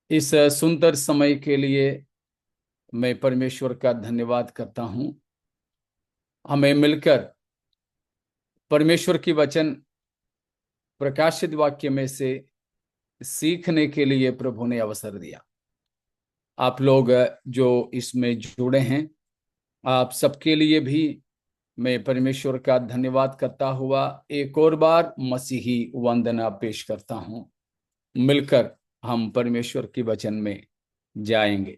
इस सुंदर समय के लिए मैं परमेश्वर का धन्यवाद करता हूं। हमें मिलकर परमेश्वर की वचन प्रकाशित वाक्य में से सीखने के लिए प्रभु ने अवसर दिया। आप लोग जो इसमें जुड़े हैं, आप सबके लिए भी मैं परमेश्वर का धन्यवाद करता हुआ एक और बार मसीही वंदना पेश करता हूं। मिलकर हम परमेश्वर की वचन में जाएंगे।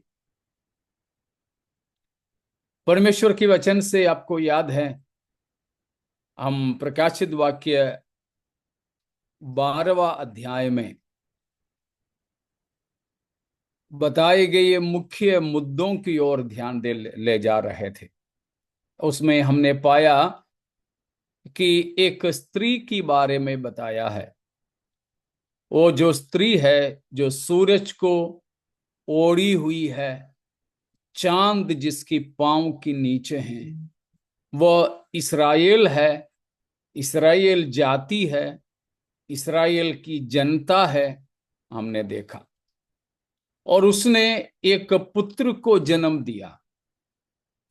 परमेश्वर की वचन से आपको याद है, हम प्रकाशित वाक्य 12वां अध्याय में बताए गए मुख्य मुद्दों की ओर ध्यान दे ले जा रहे थे। उसमें हमने पाया कि एक स्त्री की बारे में बताया है। वो जो स्त्री है, जो सूरज को ओढ़ी हुई है, चांद जिसकी पांव के नीचे है, वह इस्राएल है। इस्राएल जाति है, इस्राएल की जनता है, हमने देखा। और उसने एक पुत्र को जन्म दिया।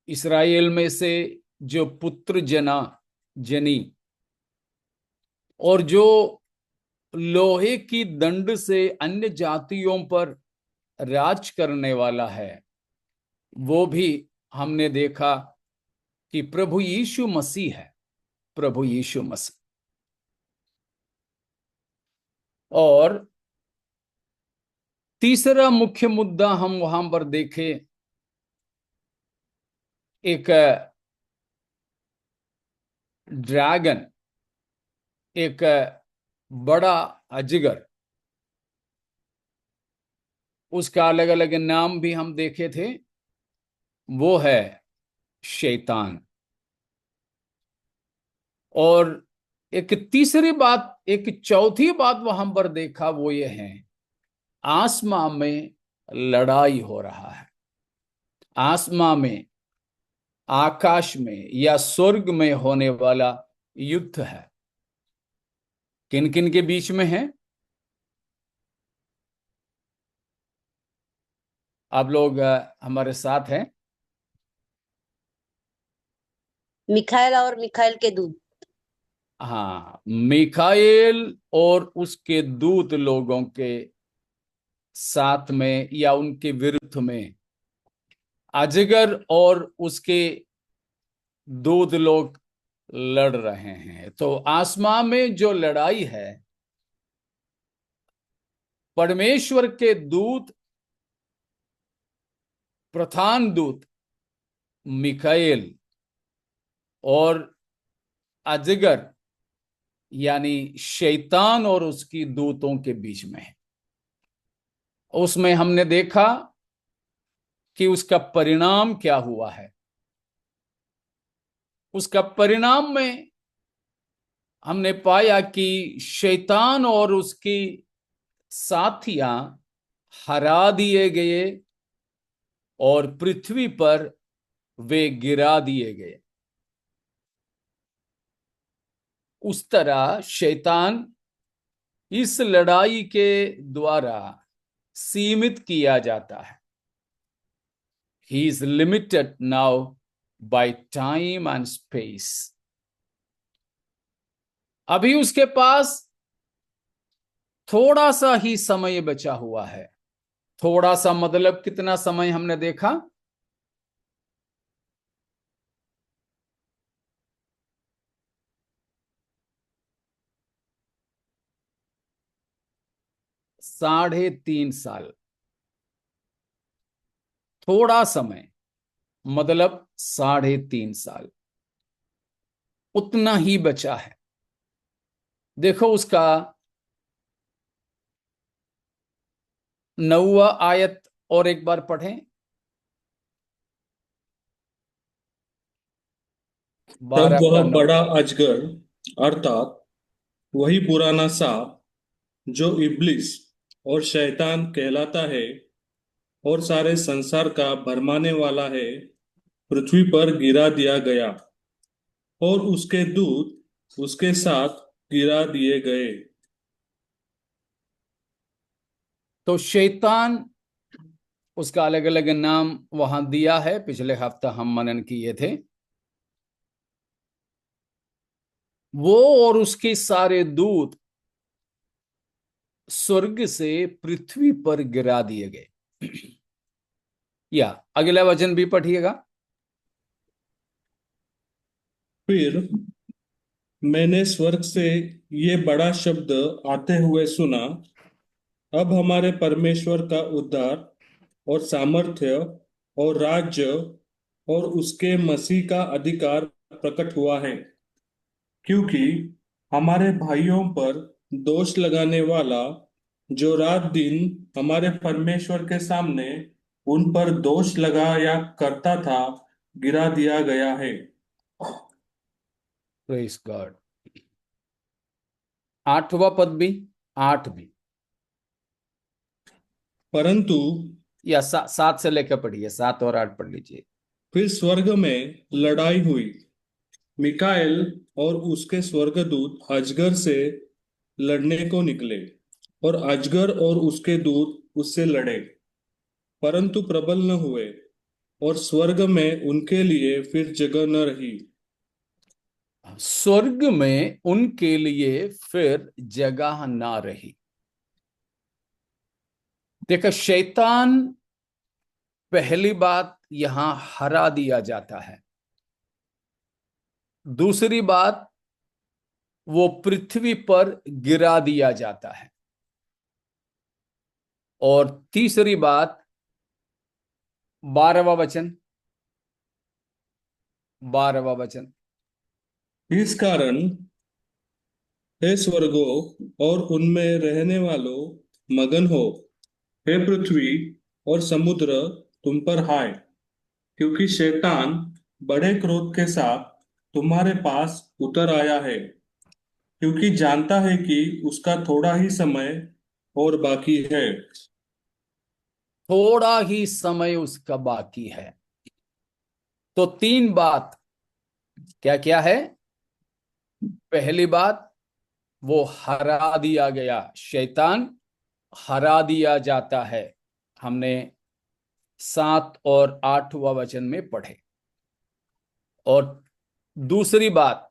इस्राएल में से जो पुत्र जनी, और जो लोहे की दंड से अन्य जातियों पर राज करने वाला है, वो भी हमने देखा कि प्रभु यीशु मसीह है। प्रभु यीशु मसीह। और तीसरा मुख्य मुद्दा हम वहां पर देखें, एक ड्रैगन, एक बड़ा अजगर। उसका अलग अलग नाम भी हम देखे थे। वो है शैतान। और एक तीसरी बात, एक चौथी बात वहां पर देखा, वो ये है, आसमां में लड़ाई हो रहा है। आसमां में, आकाश में या स्वर्ग में होने वाला युद्ध है। किन किन के बीच में है? आप लोग हमारे साथ हैं? मिखाएल और मिखाएल के दूत। हाँ, मिखाएल और उसके दूत लोगों के साथ में या उनके विरुद्ध में अजगर और उसके दूत लोग लड़ रहे हैं। तो आसमां में जो लड़ाई है, परमेश्वर के दूत, प्रधान दूत मिखाएल और अजगर यानी शैतान और उसकी दूतों के बीच में है। उसमें हमने देखा कि उसका परिणाम क्या हुआ है। उसका परिणाम में हमने पाया कि शैतान और उसकी साथियां हरा दिए गए और पृथ्वी पर वे गिरा दिए गए। उस तरह शैतान इस लड़ाई के द्वारा सीमित किया जाता है। He is limited now by time and space. अभी उसके पास थोड़ा सा ही समय बचा हुआ है। थोड़ा सा मतलब कितना समय हमने देखा? ,3.5 साल। थोड़ा समय मतलब 3.5 साल, उतना ही बचा है। देखो उसका 9वां आयत और एक बार पढ़ें। तब 12 वह का 9। बड़ा अजगर अर्थात वही पुराना सांप जो इब्लिस और शैतान कहलाता है और सारे संसार का भरमाने वाला है, पृथ्वी पर गिरा दिया गया और उसके दूत उसके साथ गिरा दिए गए। तो शैतान, उसका अलग अलग नाम वहां दिया है, पिछले हफ्ता हम मनन किए थे। वो और उसके सारे दूत स्वर्ग से पृथ्वी पर गिरा दिए गए। या अगला वचन भी पढ़िएगा। फिर मैंने स्वर्ग से ये बड़ा शब्द आते हुए सुना, अब हमारे परमेश्वर का उद्धार और सामर्थ्य और राज्य और उसके मसीह का अधिकार प्रकट हुआ है, क्योंकि हमारे भाइयों पर दोष लगाने वाला, जो रात दिन हमारे परमेश्वर के सामने उन पर दोष लगाया करता था, गिरा दिया गया है। Praise God. आठवां पद भी, आठ भी, परंतु या सात से लेकर पढ़िए, सात और आठ पढ़ लीजिए। फिर स्वर्ग में लड़ाई हुई। मिकाएल और उसके स्वर्गदूत अजगर से लड़ने को निकले, और अजगर और उसके दूत उससे लड़े, परंतु प्रबल न हुए, और स्वर्ग में उनके लिए फिर जगह न रही। स्वर्ग में उनके लिए फिर जगह ना रही। देखो, शैतान पहली बात यहां हरा दिया जाता है। दूसरी बात, वो पृथ्वी पर गिरा दिया जाता है। और तीसरी बात, 12वां वचन, 12वां वचन। इस कारण हे स्वर्गों और उनमें रहने वालों, मगन हो। हे पृथ्वी और समुद्र, तुम पर हाय, क्योंकि शैतान बड़े क्रोध के साथ तुम्हारे पास उतर आया है, क्योंकि जानता है कि उसका थोड़ा ही समय और बाकी है। थोड़ा ही समय उसका बाकी है। तो तीन बात क्या क्या है? पहली बात, वो हरा दिया गया, शैतान हरा दिया जाता है। हमने 7 और 8वां वचन में पढ़े। और दूसरी बात,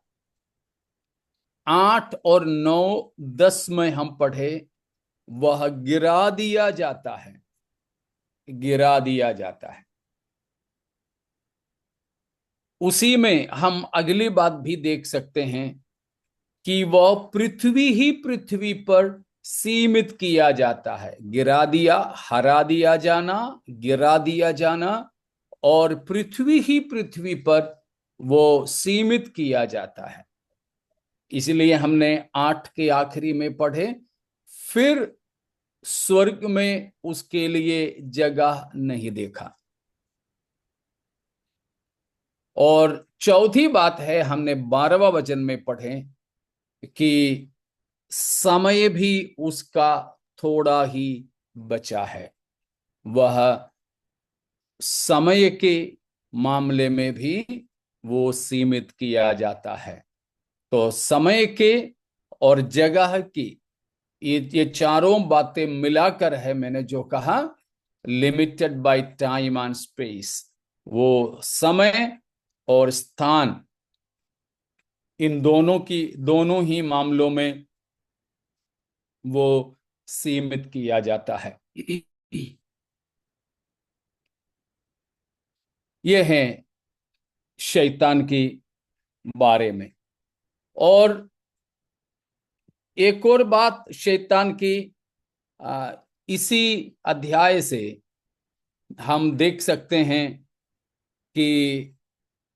8 और 9, 10 में हम पढ़े, वह गिरा दिया जाता है, गिरा दिया जाता है। उसी में हम अगली बात भी देख सकते हैं कि वह पृथ्वी ही पृथ्वी पर सीमित किया जाता है। गिरा दिया, हरा दिया जाना, गिरा दिया जाना, और पृथ्वी ही पृथ्वी पर वो सीमित किया जाता है। इसलिए हमने 8 के आखिरी में पढ़े, फिर स्वर्ग में उसके लिए जगह नहीं देखा। और चौथी बात है, हमने 12वां वचन में पढ़े कि समय भी उसका थोड़ा ही बचा है। वह समय के मामले में भी वो सीमित किया जाता है। तो समय के और जगह की, ये चारों बातें मिलाकर है, मैंने जो कहा, limited by time and space. वो समय और स्थान, इन दोनों की, दोनों ही मामलों में वो सीमित किया जाता है। ये है शैतान की बारे में। और एक और बात शैतान की, आ, इसी अध्याय से हम देख सकते हैं कि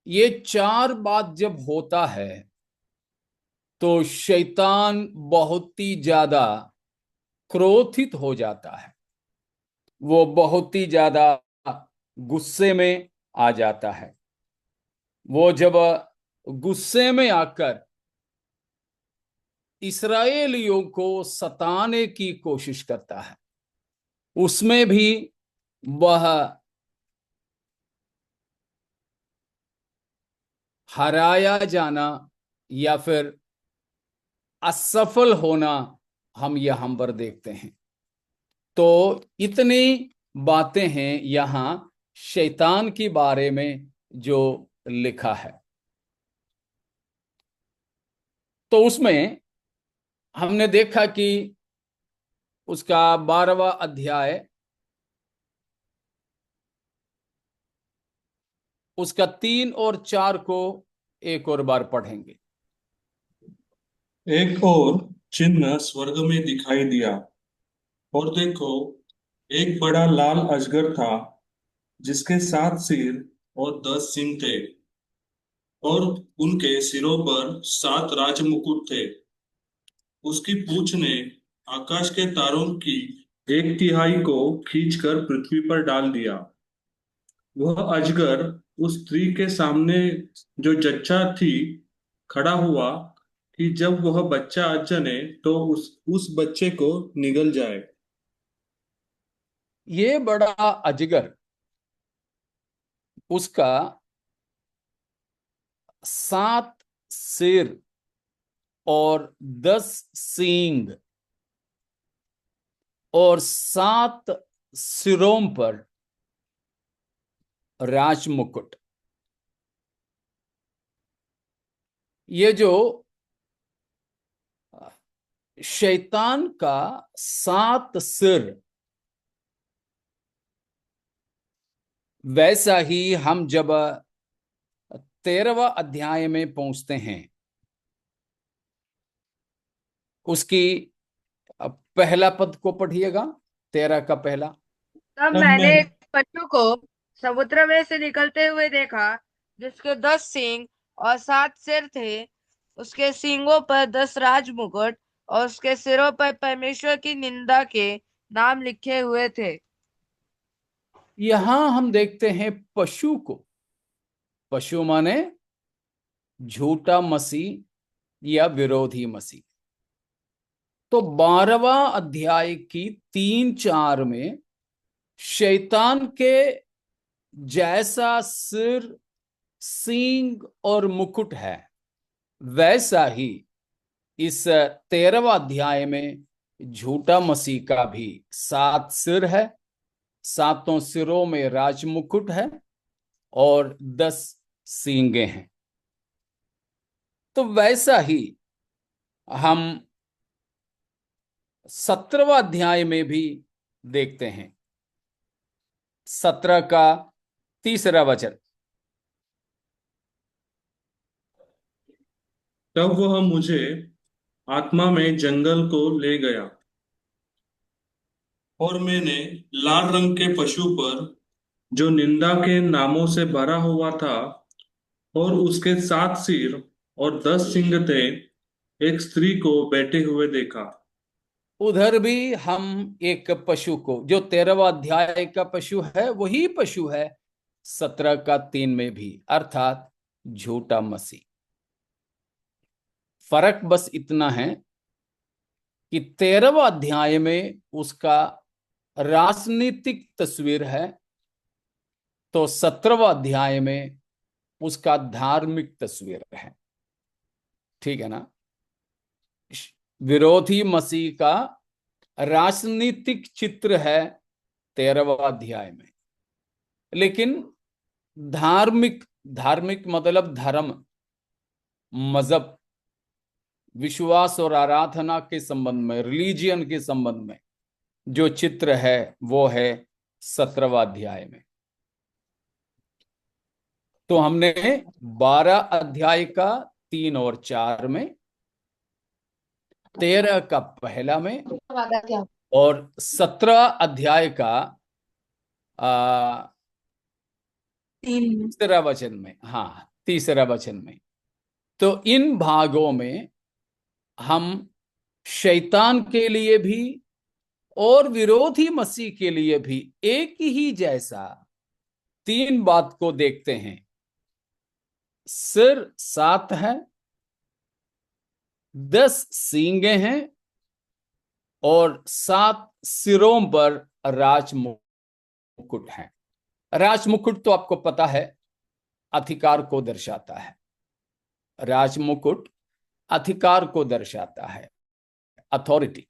ये चार बात जब होता है तो शैतान बहुत ही ज्यादा क्रोधित हो जाता है। वो बहुत ही ज्यादा गुस्से में आ जाता है। वो जब गुस्से में आकर इस्राएलियों को सताने की कोशिश करता है, उसमें भी वह हराया जाना या फिर असफल होना हम यहां पर देखते हैं। तो इतनी बातें हैं यहां शैतान के बारे में जो लिखा है। तो उसमें हमने देखा कि उसका 12वां अध्याय, उसका 3 और 4 को एक और बार पढ़ेंगे। एक और चिन्ह स्वर्ग में दिखाई दिया, और देखो, एक बड़ा लाल अजगर था, जिसके 7 सिर और 10 सींग थे, और उनके सिरों पर 7 राजमुकुट थे। उसकी पूंछ ने आकाश के तारों की 1/3 को खींचकर पृथ्वी पर डाल दिया। वह अजगर उस स्त्री के सामने जो जच्चा थी खड़ा हुआ, कि जब वह बच्चा जने तो उस बच्चे को निगल जाए। ये बड़ा अजगर, उसका 7 सिर और 10 सींग और 7 सिरों पर राजमुकुट। ये जो शैतान का 7 सिर, वैसा ही हम जब 13वां अध्याय में पहुंचते हैं, उसकी पहला पद को पढ़िएगा, 13 का पहला। तब तब मैंने मैं एक पशु को समुद्र में से निकलते हुए देखा, जिसके 10 सींग और 7 सिर थे। उसके सींगों पर 10 राजमुकुट और उसके सिरों पर परमेश्वर की निंदा के नाम लिखे हुए थे। यहां हम देखते हैं पशु को। पशु माने झूठा मसीह या विरोधी मसीह। तो 12वां अध्याय की 3-4 में शैतान के जैसा सिर, सींग और मुकुट है, वैसा ही इस 13वां अध्याय में झूठा मसीह का भी 7 सिर है, 7 सिरों में राजमुकुट है और 10 सींगे हैं। तो वैसा ही हम 17वां अध्याय में भी देखते हैं। 17 का 3रा वचन। तब वह मुझे आत्मा में जंगल को ले गया, और मैंने लाल रंग के पशु पर, जो निंदा के नामों से भरा हुआ था, और उसके 7 सिर और 10 सींग थे, एक स्त्री को बैठे हुए देखा। उधर भी हम एक पशु को, जो 13वां अध्याय का पशु है वही पशु है 17 का 3 में भी, अर्थात झूठा मसीह। फर्क बस इतना है कि 13वां अध्याय में उसका राजनीतिक तस्वीर है, तो 17वां अध्याय में उसका धार्मिक तस्वीर है। ठीक है ना? विरोधी मसीह का राजनीतिक चित्र है 13वां अध्याय में, लेकिन धार्मिक, धार्मिक मतलब धर्म, मजहब, विश्वास और आराधना के संबंध में, रिलीजियन के संबंध में जो चित्र है वो है 17वां अध्याय में। तो हमने 12 अध्याय का 3 और 4 में, 13 का पहला में और 17 अध्याय का 3रा वचन में, हाँ 3रा वचन में। तो इन भागों में हम शैतान के लिए भी और विरोधी मसीह के लिए भी एक ही जैसा 3 बात को देखते हैं। सिर 7 है, 10 सींगे हैं और 7 सिरों पर राजमुकुट है। राजमुकुट तो आपको पता है अधिकार को दर्शाता है। राजमुकुट अधिकार को दर्शाता है, अथॉरिटी।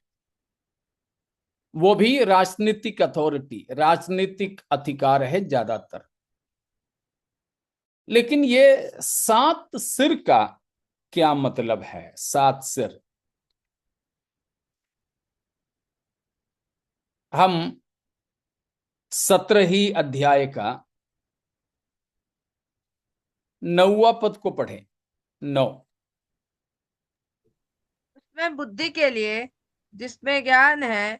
वो भी राजनीतिक अथॉरिटी, राजनीतिक अधिकार है ज्यादातर। लेकिन ये 7 सिर का क्या मतलब है? 7 सिर हम 17ही अध्याय का 9वां पद को पढ़ें। 9। उसमें बुद्धि के लिए, जिसमें ज्ञान है,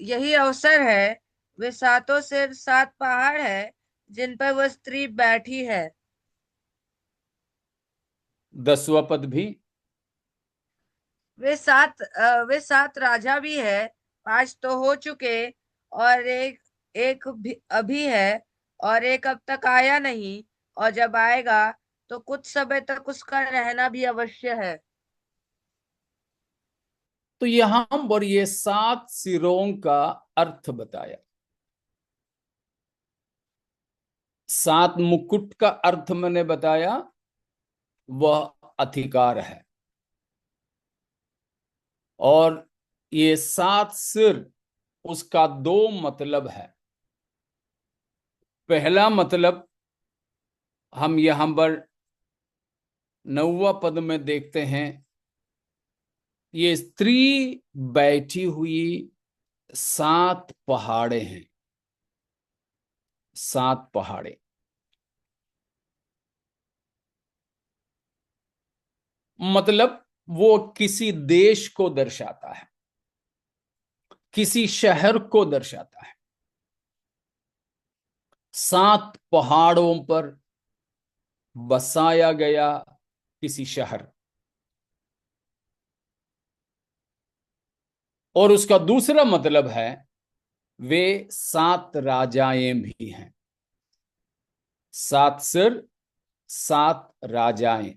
यही अवसर है। वे सातों सिर 7 पहाड़ है जिन पर वह स्त्री बैठी है। 10वां पद भी। वे 7 राजा भी है। 5 तो हो चुके और एक एक भी अभी है, और एक अब तक आया नहीं, और जब आएगा तो कुछ समय तक उसका रहना भी अवश्य है। तो यहां पर ये 7 सिरों का अर्थ बताया। 7 मुकुट का अर्थ मैंने बताया, वह अधिकार है। और ये 7 सिर, उसका 2 मतलब है। पहला मतलब हम यहां पर 9वां पद में देखते हैं, ये स्त्री बैठी हुई 7 पहाड़े हैं। 7 पहाड़े मतलब वो किसी देश को दर्शाता है, किसी शहर को दर्शाता है। 7 पहाड़ों पर बसाया गया किसी शहर। और उसका दूसरा मतलब है, वे 7 राजाएं भी हैं। 7 सिर, 7 राजाएं।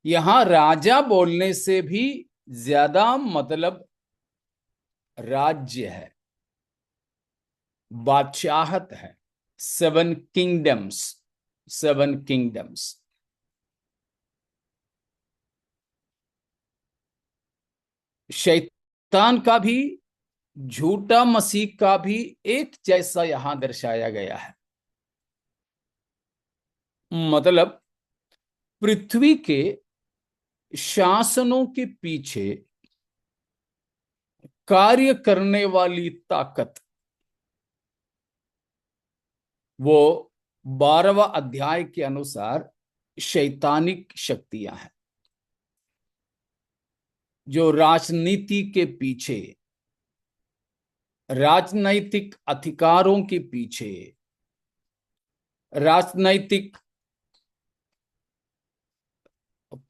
यहां राजा बोलने से भी ज्यादा मतलब राज्य है, बादशाहत है। 7 किंगडम्स, 7 किंगडम्स। शैतान का भी, झूठा मसीह का भी एक जैसा यहां दर्शाया गया है। मतलब पृथ्वी के शासनों के पीछे कार्य करने वाली ताकत, वो 12वां अध्याय के अनुसार शैतानिक शक्तियां हैं, जो राजनीति के पीछे, राजनैतिक अधिकारों के पीछे, राजनैतिक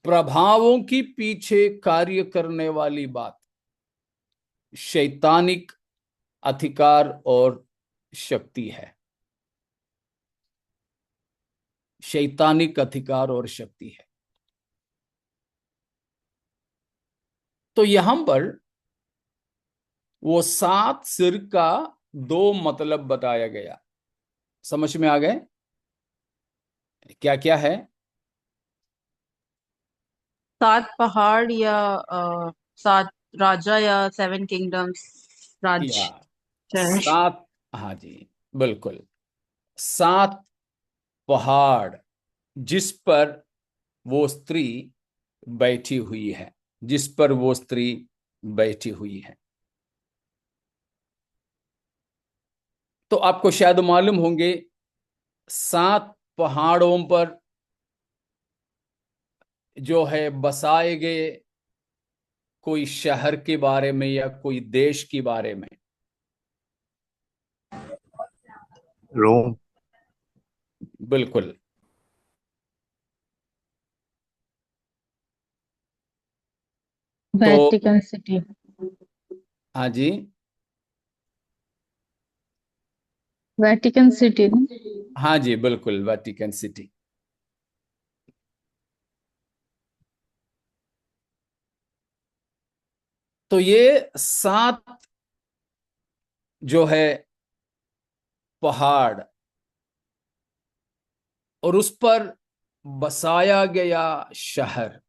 प्रभावों के पीछे कार्य करने वाली बात शैतानिक अधिकार और शक्ति है। शैतानिक अधिकार और शक्ति है। तो यहां पर वो 7 सिर का 2 मतलब बताया गया। समझ में आ गए क्या क्या है? 7 पहाड़ या 7 राजा या 7 किंगडम्स, राज या शहर। 7, हाँ जी बिल्कुल, 7 पहाड़ जिस पर वो स्त्री बैठी हुई है, जिस पर वो स्त्री बैठी हुई है। तो आपको शायद मालूम होंगे, 7 पहाड़ों पर जो है बसाए गए कोई शहर के बारे में या कोई देश के बारे में। रोम। बिल्कुल। तो वेटिकन सिटी। हाँ जी, वेटिकन सिटी। हाँ जी बिल्कुल, वेटिकन सिटी। तो ये 7 जो है पहाड़, और उस पर बसाया गया शहर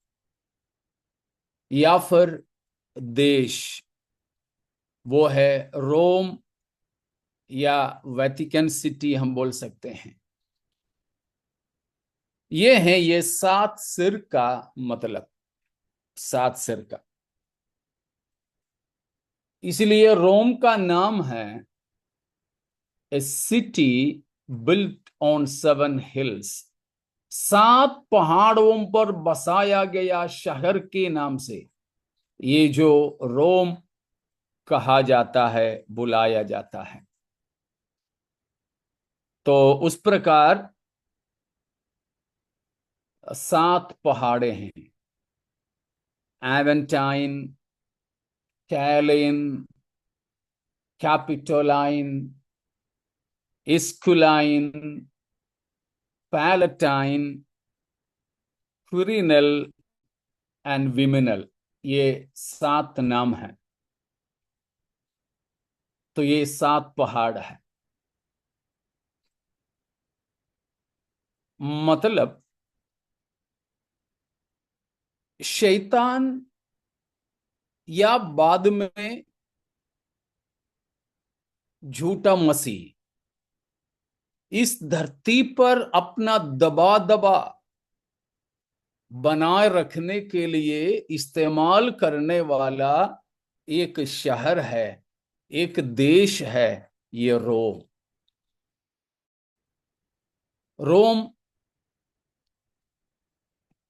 या फिर देश, वो है रोम या वेटिकन सिटी हम बोल सकते हैं। ये 7 सिर का मतलब, 7 सिर का। इसलिए रोम का नाम है ए सिटी बिल्ट ऑन 7 हिल्स, 7 पहाड़ों पर बसाया गया शहर के नाम से ये जो रोम कहा जाता है, बुलाया जाता है। तो उस प्रकार 7 पहाड़े हैं, एवेंटाइन, कैलिन, कैपिटोलाइन, इस्कुलाइन, पैलेटाइन, क्विरिनल एंड विमिनल, ये 7 नाम हैं। तो ये 7 पहाड़ है। मतलब शैतान या बाद में झूठा मसीह इस धरती पर अपना दबा बनाए रखने के लिए इस्तेमाल करने वाला एक शहर है, एक देश है, ये रोम। रोम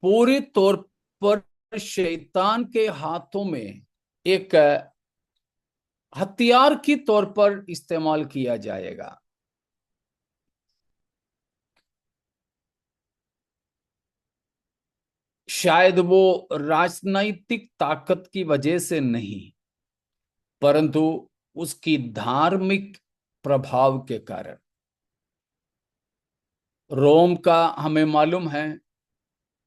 पूरे तौर पर शैतान के हाथों में एक हथियार की तौर पर इस्तेमाल किया जाएगा। शायद वो राजनैतिक ताकत की वजह से नहीं, परंतु उसकी धार्मिक प्रभाव के कारण। रोम का हमें मालूम है,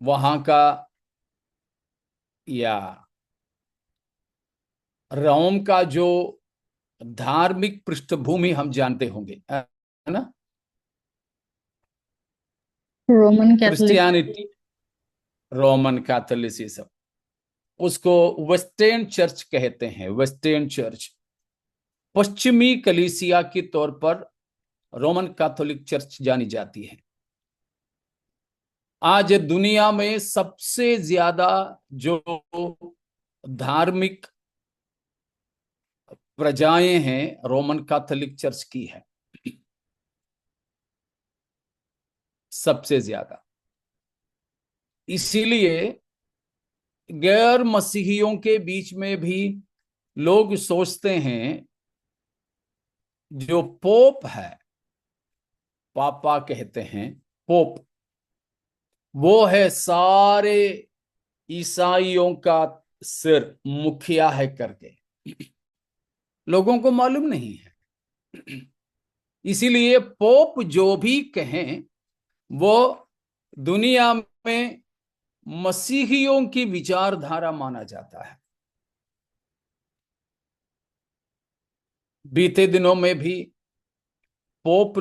वहां का या रोम का जो धार्मिक पृष्ठभूमि हम जानते होंगे, है ना? Roman Catholic. Christianity, Roman Catholicism, उसको वेस्टर्न चर्च कहते हैं। वेस्टर्न चर्च पश्चिमी कलीसिया के तौर पर रोमन कैथोलिक चर्च जानी जाती है। आज दुनिया में सबसे ज्यादा जो धार्मिक प्रजाएं हैं रोमन कैथोलिक चर्च की है, सबसे ज्यादा। इसीलिए गैर मसीहियों के बीच में भी लोग सोचते हैं जो पोप है, पापा कहते हैं, पोप, वो है सारे ईसाइयों का सिर, मुखिया है करके। लोगों को मालूम नहीं है। इसीलिए पोप जो भी कहें वो दुनिया में मसीहियों की विचारधारा माना जाता है। बीते दिनों में भी पोप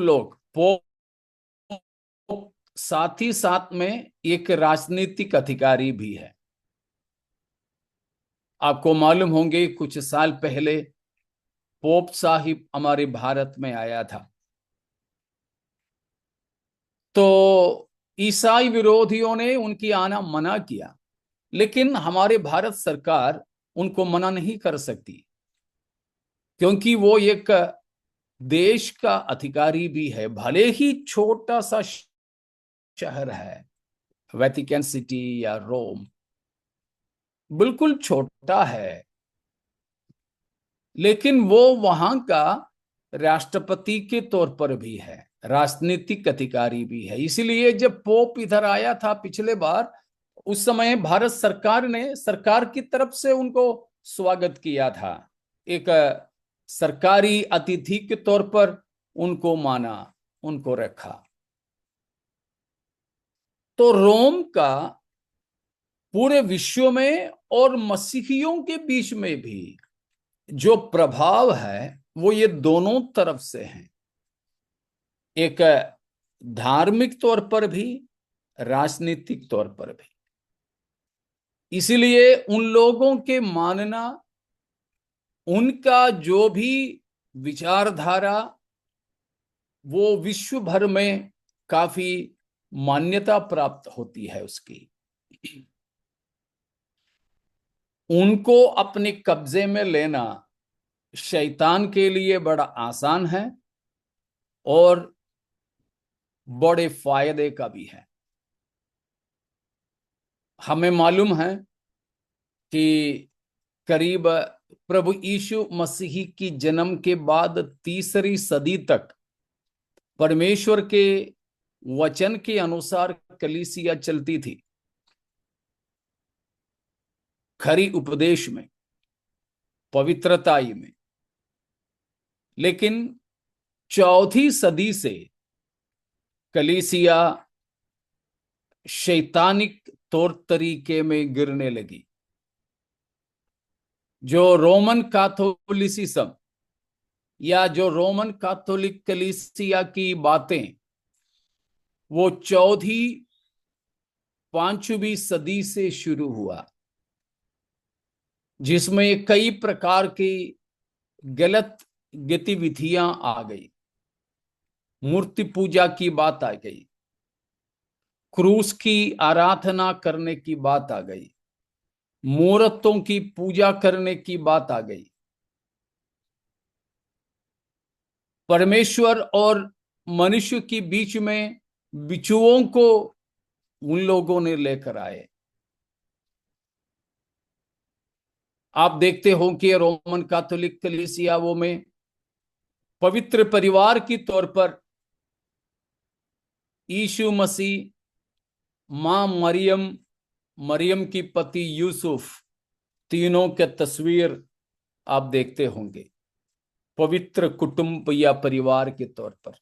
साथ ही साथ में एक राजनीतिक अधिकारी भी है। आपको मालूम होंगे कुछ साल पहले पोप साहिब हमारे भारत में आया था, तो ईसाई विरोधियों ने उनकी आना मना किया, लेकिन हमारे भारत सरकार उनको मना नहीं कर सकती, क्योंकि वो एक देश का अधिकारी भी है। भले ही छोटा सा शहर है, वेटिकन सिटी या रोम बिल्कुल छोटा है, लेकिन वो वहां का राष्ट्रपति के तौर पर भी है, राजनीतिक अधिकारी भी है। इसलिए जब पोप इधर आया था पिछले बार, उस समय भारत सरकार ने सरकार की तरफ से उनको स्वागत किया था, एक सरकारी अतिथि के तौर पर उनको माना, उनको रखा। तो रोम का पूरे विश्व में और मसीहियों के बीच में भी जो प्रभाव है वो ये दोनों तरफ से है, एक धार्मिक तौर पर भी, राजनीतिक तौर पर भी। इसलिए उन लोगों के मानना उनका जो भी विचारधारा वो विश्व भर में काफी मान्यता प्राप्त होती है उसकी। उनको अपने कब्जे में लेना शैतान के लिए बड़ा आसान है और बड़े फायदे का भी है। हमें मालूम है कि करीब प्रभु यीशु मसीह की जन्म के बाद तीसरी सदी तक परमेश्वर के वचन के अनुसार कलीसिया चलती थी, खरी उपदेश में, पवित्रताई में। लेकिन चौथी सदी से कलीसिया शैतानिक तौर तरीके में गिरने लगी। जो रोमन कैथोलिसिज्म या जो रोमन कैथोलिक कलीसिया की बातें वो चौथी पांचवी सदी से शुरू हुआ, जिसमें कई प्रकार की गलत गतिविधियां आ गई। मूर्ति पूजा की बात आ गई, क्रूस की आराधना करने की बात आ गई, मूर्तों की पूजा करने की बात आ गई। परमेश्वर और मनुष्य के बीच में बिछुओं को उन लोगों ने लेकर आए। आप देखते हो कि रोमन कैथोलिक कलीसियाओं में पवित्र परिवार की तौर पर यीशु मसीह, मां मरियम, मरियम की पति यूसुफ, तीनों के तस्वीर आप देखते होंगे पवित्र कुटुंब या परिवार के तौर पर।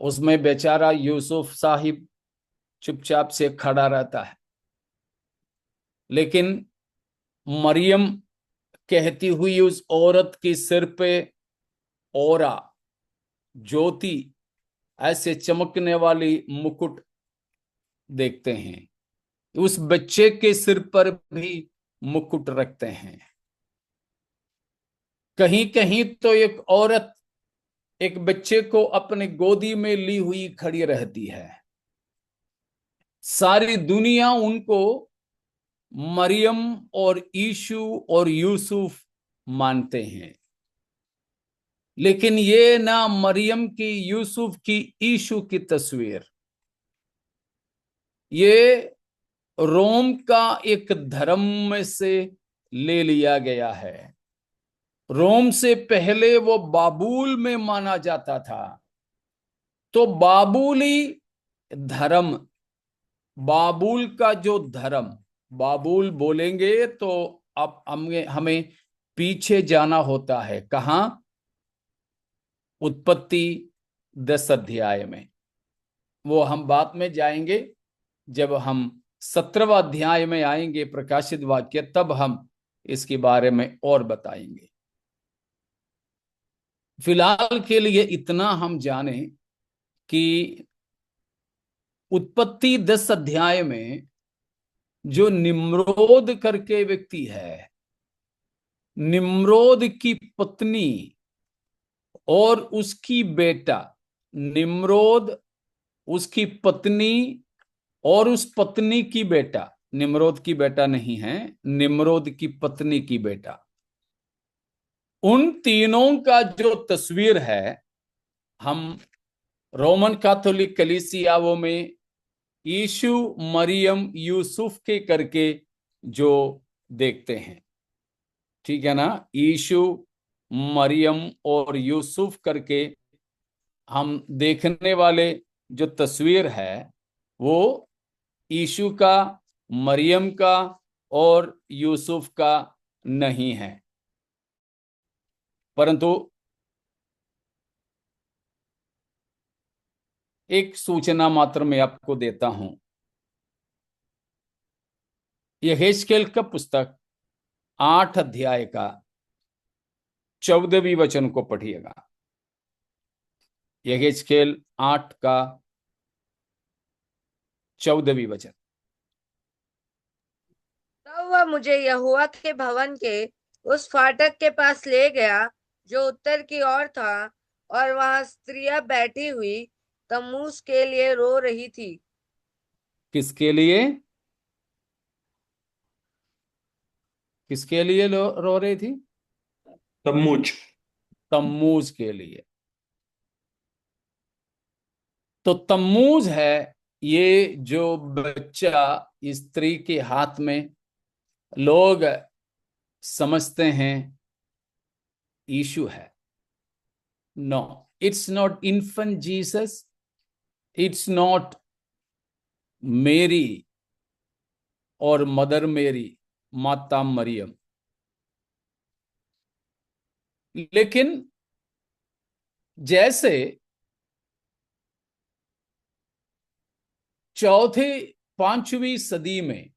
उसमें बेचारा यूसुफ साहिब चुपचाप से खड़ा रहता है, लेकिन मरियम कहती हुई उस औरत के सिर पे औरा, ज्योति, ऐसे चमकने वाली मुकुट देखते हैं। उस बच्चे के सिर पर भी मुकुट रखते हैं। कहीं कहीं तो एक औरत एक बच्चे को अपने गोदी में ली हुई खड़ी रहती है। सारी दुनिया उनको मरियम और यीशु और यूसुफ मानते हैं, लेकिन ये ना मरियम की, यूसुफ की, यीशु की तस्वीर, ये रोम का एक धर्म में से ले लिया गया है। रोम से पहले वो बाबुल में माना जाता था, तो बाबुली धर्म, बाबुल का जो धर्म, बाबुल बोलेंगे तो अब हमें पीछे जाना होता है। कहां? उत्पत्ति 10 अध्याय में। वो हम बाद में जाएंगे, जब हम 17वां अध्याय में आएंगे प्रकाशित वाक्य, तब हम इसके बारे में और बताएंगे। फिलहाल के लिए इतना हम जाने कि उत्पत्ति 10 अध्याय में जो निम्रोद करके व्यक्ति है, निम्रोद की पत्नी और उसकी बेटा, निम्रोद, उसकी पत्नी और उस पत्नी की बेटा, निम्रोद की बेटा नहीं है, निम्रोद की पत्नी की बेटा, उन तीनों का जो तस्वीर है, हम रोमन कैथोलिक कलीसियाओं में यीशु, मरियम, यूसुफ के करके जो देखते हैं, ठीक है ना, यीशु, मरियम और यूसुफ करके हम देखने वाले जो तस्वीर है वो यीशु का, मरियम का और यूसुफ का नहीं है। परंतु एक सूचना मात्र मैं आपको देता हूं। यहेजकेल का पुस्तक 8 अध्याय का 14वीं वचन को पढ़िएगा। यहेजकेल 8 का 14वीं वचन। तब वह वह मुझे यहोवा के भवन के उस फाटक के पास ले गया जो उत्तर की ओर था, और वहां स्त्रियां बैठी हुई तम्मूस के लिए रो रही थी। किसके लिए? किसके लिए रो रही थी? तम्मूज। तम्मूज के लिए। तो तम्मूज है ये जो बच्चा स्त्री के हाथ में, लोग समझते हैं यीशु है। No, it's not infant Jesus, it's not Mary और मदर मेरी, माता मरियम। लेकिन जैसे चौथे 5वीं सदी में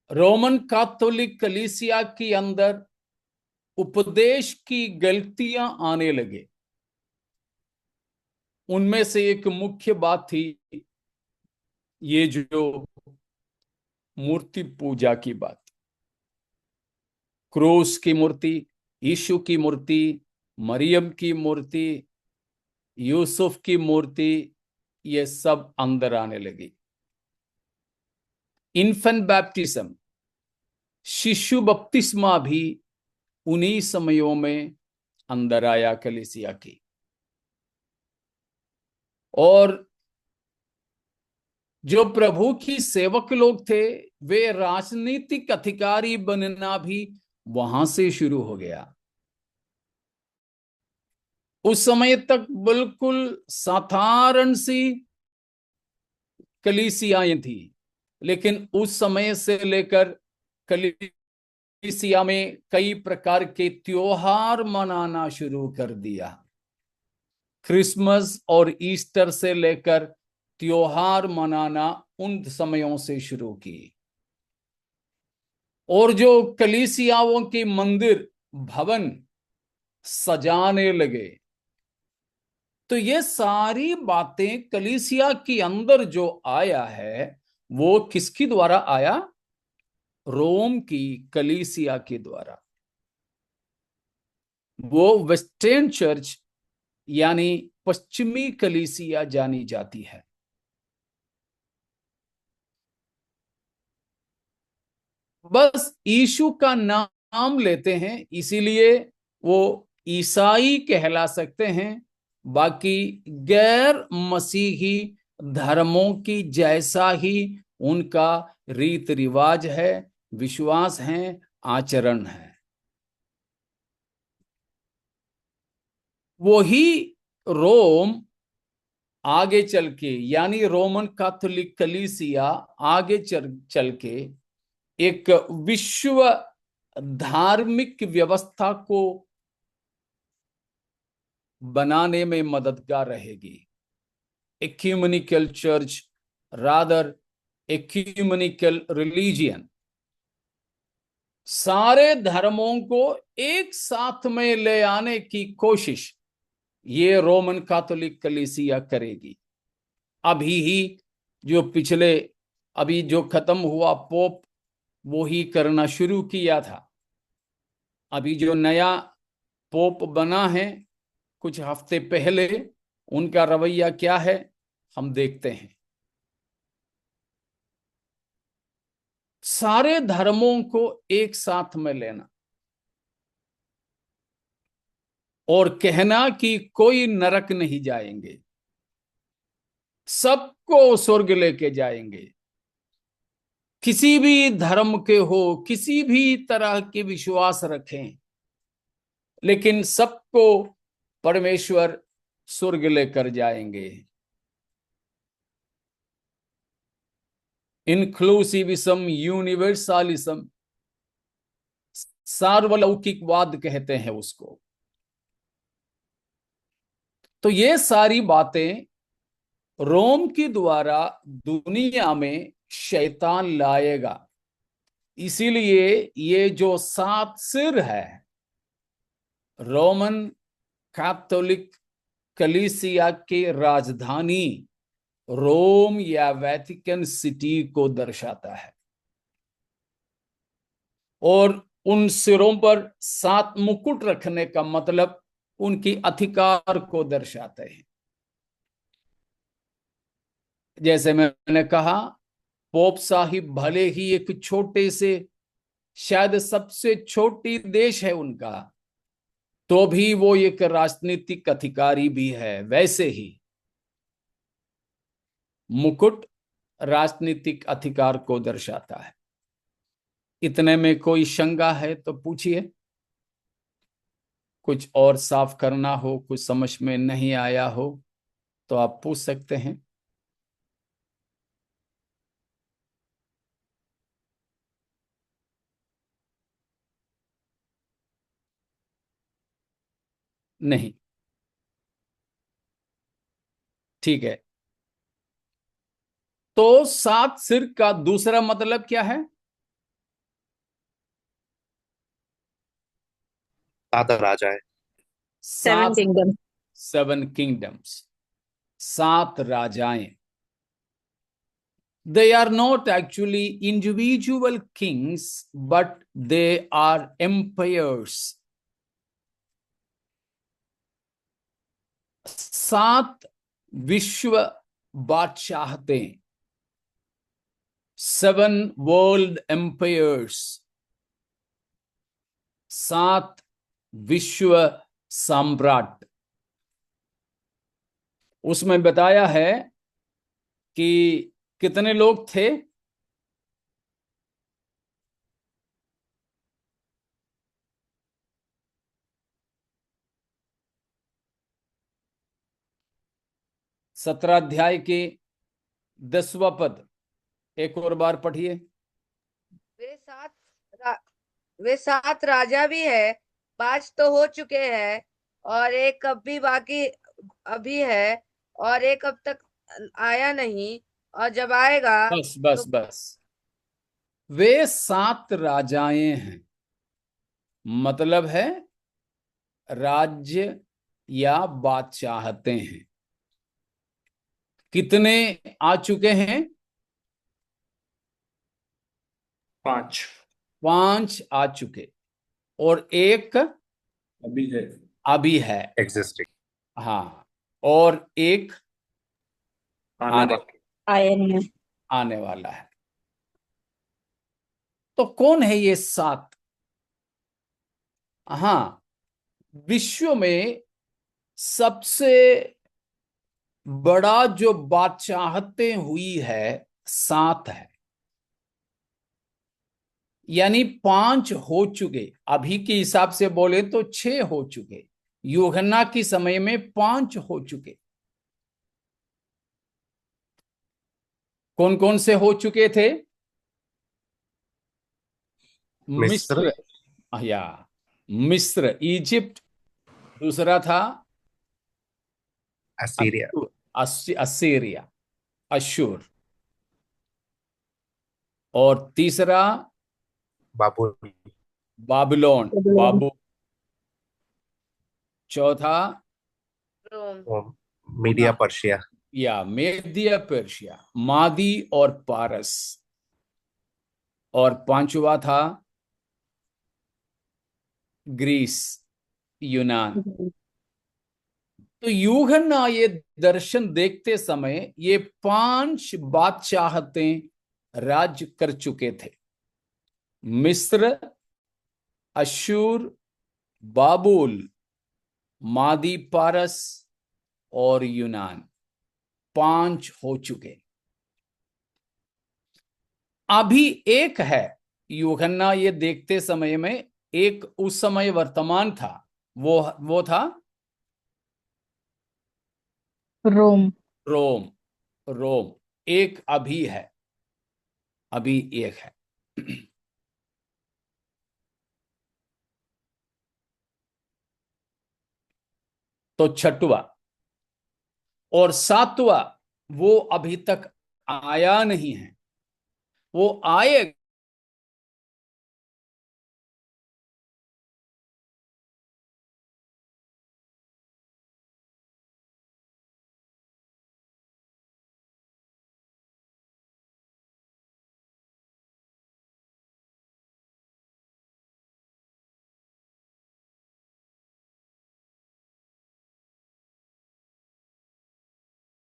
रोमन कैथोलिक कलीसिया के अंदर उपदेश की गलतियां आने लगे, उनमें से एक मुख्य बात थी ये जो मूर्ति पूजा की बात। क्रूस की मूर्ति, यीशु की मूर्ति, मरियम की मूर्ति, यूसुफ की मूर्ति, ये सब अंदर आने लगी। इन्फेंट बैप्टिज्म, शिशु बपतिस्मा भी उन्हीं समयों में अंदर आया कलीसिया की। और जो प्रभु की सेवक लोग थे, वे राजनीतिक अधिकारी बनना भी वहां से शुरू हो गया। उस समय तक बिल्कुल साधारण सी कलीसियाएं थी, लेकिन उस समय से लेकर कलीसिया में कई प्रकार के त्योहार मनाना शुरू कर दिया। क्रिसमस और ईस्टर से लेकर त्योहार मनाना उन समयों से शुरू की। और जो कलीसियाओं के मंदिर भवन सजाने लगे। तो ये सारी बातें कलीसिया के अंदर जो आया है, वो किसके द्वारा आया? रोम की कलीसिया के द्वारा। वो वेस्टर्न चर्च यानी पश्चिमी कलीसिया जानी जाती है। बस यीशु का नाम लेते हैं, इसीलिए वो ईसाई कहला सकते हैं। बाकी गैर मसीही धर्मों की जैसा ही उनका रीत रिवाज है, विश्वास है, आचरण है। वही रोम आगे चल के, यानी रोमन कैथोलिक कलीसिया आगे चल के एक विश्व धार्मिक व्यवस्था को बनाने में मददगार रहेगी। Ecumenical church, rather ecumenical religion, सारे धर्मों को एक साथ में ले आने की कोशिश ये रोमन कैथोलिक कलीसिया करेगी। अभी ही अभी जो खत्म हुआ पोप, वो ही करना शुरू किया था। अभी जो नया पोप बना है कुछ हफ्ते पहले, उनका रवैया क्या है हम देखते हैं। सारे धर्मों को एक साथ में लेना और कहना कि कोई नरक नहीं जाएंगे, सबको स्वर्ग लेके जाएंगे। किसी भी धर्म के हो, किसी भी तरह के विश्वास रखें, लेकिन सबको परमेश्वर स्वर्ग लेकर जाएंगे। इंक्लूसिविज्म, यूनिवर्सलिज्म, सार्वलौकिकवाद कहते हैं उसको। तो ये सारी बातें रोम के द्वारा दुनिया में शैतान लाएगा। इसीलिए ये जो 7 सिर है, रोमन कैथोलिक कलीसिया के राजधानी रोम या वेटिकन सिटी को दर्शाता है। और उन सिरों पर 7 मुकुट रखने का मतलब उनकी अधिकार को दर्शाते हैं। जैसे मैंने कहा, पोप साहिब भले ही एक छोटे से, शायद सबसे छोटी देश है उनका, तो भी वो एक राजनीतिक अधिकारी भी है। वैसे ही मुकुट राजनीतिक अधिकार को दर्शाता है। इतने में कोई शंका है तो पूछिए। कुछ और साफ करना हो, कुछ समझ में नहीं आया हो तो आप पूछ सकते हैं। नहीं, ठीक है। तो 7 सिर का दूसरा मतलब क्या है? 7 राजा है। 7 7 kingdom. 7 kingdoms, 7 राजाएं। They are not actually individual kings, but they are empires. 7 विश्व बादशाहतें, 7 वर्ल्ड एम्पायर्स, 7 विश्व सम्राट। उसमें बताया है कि कितने लोग थे? सत्रह अध्याय के 10वां पद एक और बार पढ़िए। वे सात रा, वे 7 राजा भी है, 5 तो हो चुके हैं और एक अभी बाकी अभी है, और एक अब तक आया नहीं, और जब आएगा बस बस तो बस, वे 7 राजाएं हैं, मतलब है राज्य या बादशाहते हैं। कितने आ चुके हैं? 5 5 आ चुके, और एक अभी है। अभी है। एग्जिस्टिंग। हाँ, और एक आने आने बाकी। आए नहीं है। आने वाला है। तो कौन है ये 7? हाँ, विश्व में सबसे बड़ा जो बादशाहतें हुई है 7 है। यानी 5 हो चुके, अभी के हिसाब से बोले तो 6 हो चुके, यूहन्ना की समय में 5 हो चुके। कौन कौन से हो चुके थे? मिस्र। मिस्र, या मिस्र, इजिप्ट। दूसरा था असीरिया। असीरिया, अशूर। और तीसरा बाबुल। बाबिलोन, बाबू। चौथा रोम। Media Persia. या मेदिया पर्शिया, मादी और पारस। और पांचवा था ग्रीस, यूनान। तो यूहन्ना ये दर्शन देखते समय ये 5 बादशाहतें राज्य कर चुके थे। मिस्र, अशूर, बाबुल, मादी पारस और यूनान, 5 हो चुके। अभी एक है, यूहन्ना ये देखते समय में एक उस समय वर्तमान था, वो था रोम। रोम। रोम एक अभी है, अभी एक है। तो छठवा और सातवां वो अभी तक आया नहीं है, वो आएगा।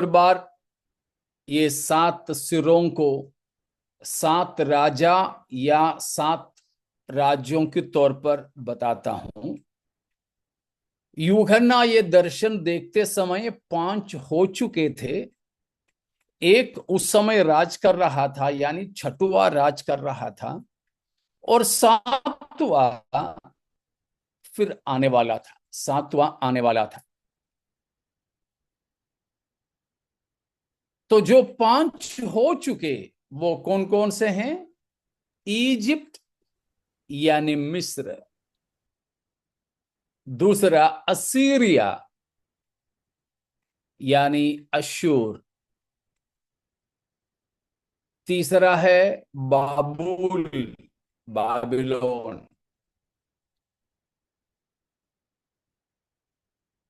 बार ये 7 सिरों को 7 राजा या 7 राज्यों के तौर पर बताता हूं। यूहन्ना ये दर्शन देखते समय 5 हो चुके थे। एक उस समय राज कर रहा था, यानी छठवां राज कर रहा था, और 7वां फिर आने वाला था, 7वां आने वाला था। तो जो 5 हो चुके वो कौन कौन से हैं? इजिप्ट यानी मिस्र, दूसरा असीरिया यानी अशूर, तीसरा है बाबुल, बाबिलोन,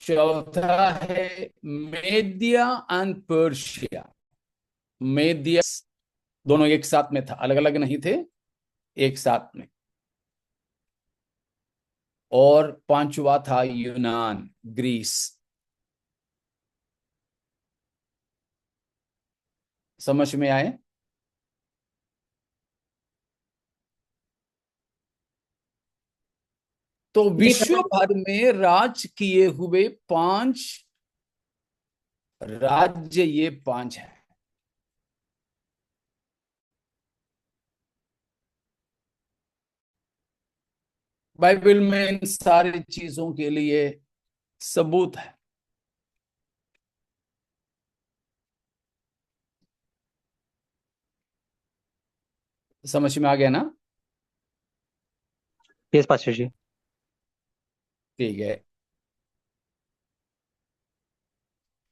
चौथा है मेदिया एंड पर्शिया। मेदिया दोनों एक साथ में था, अलग अलग नहीं थे, एक साथ में। और 5वां था यूनान, ग्रीस। समझ में आए? तो जी विश्व भर में राज किए हुए 5 राज्य, ये 5 है। बाइबल में इन सारी चीजों के लिए सबूत है। समझ में आ गया ना? यस पास्टर जी। ठीक है।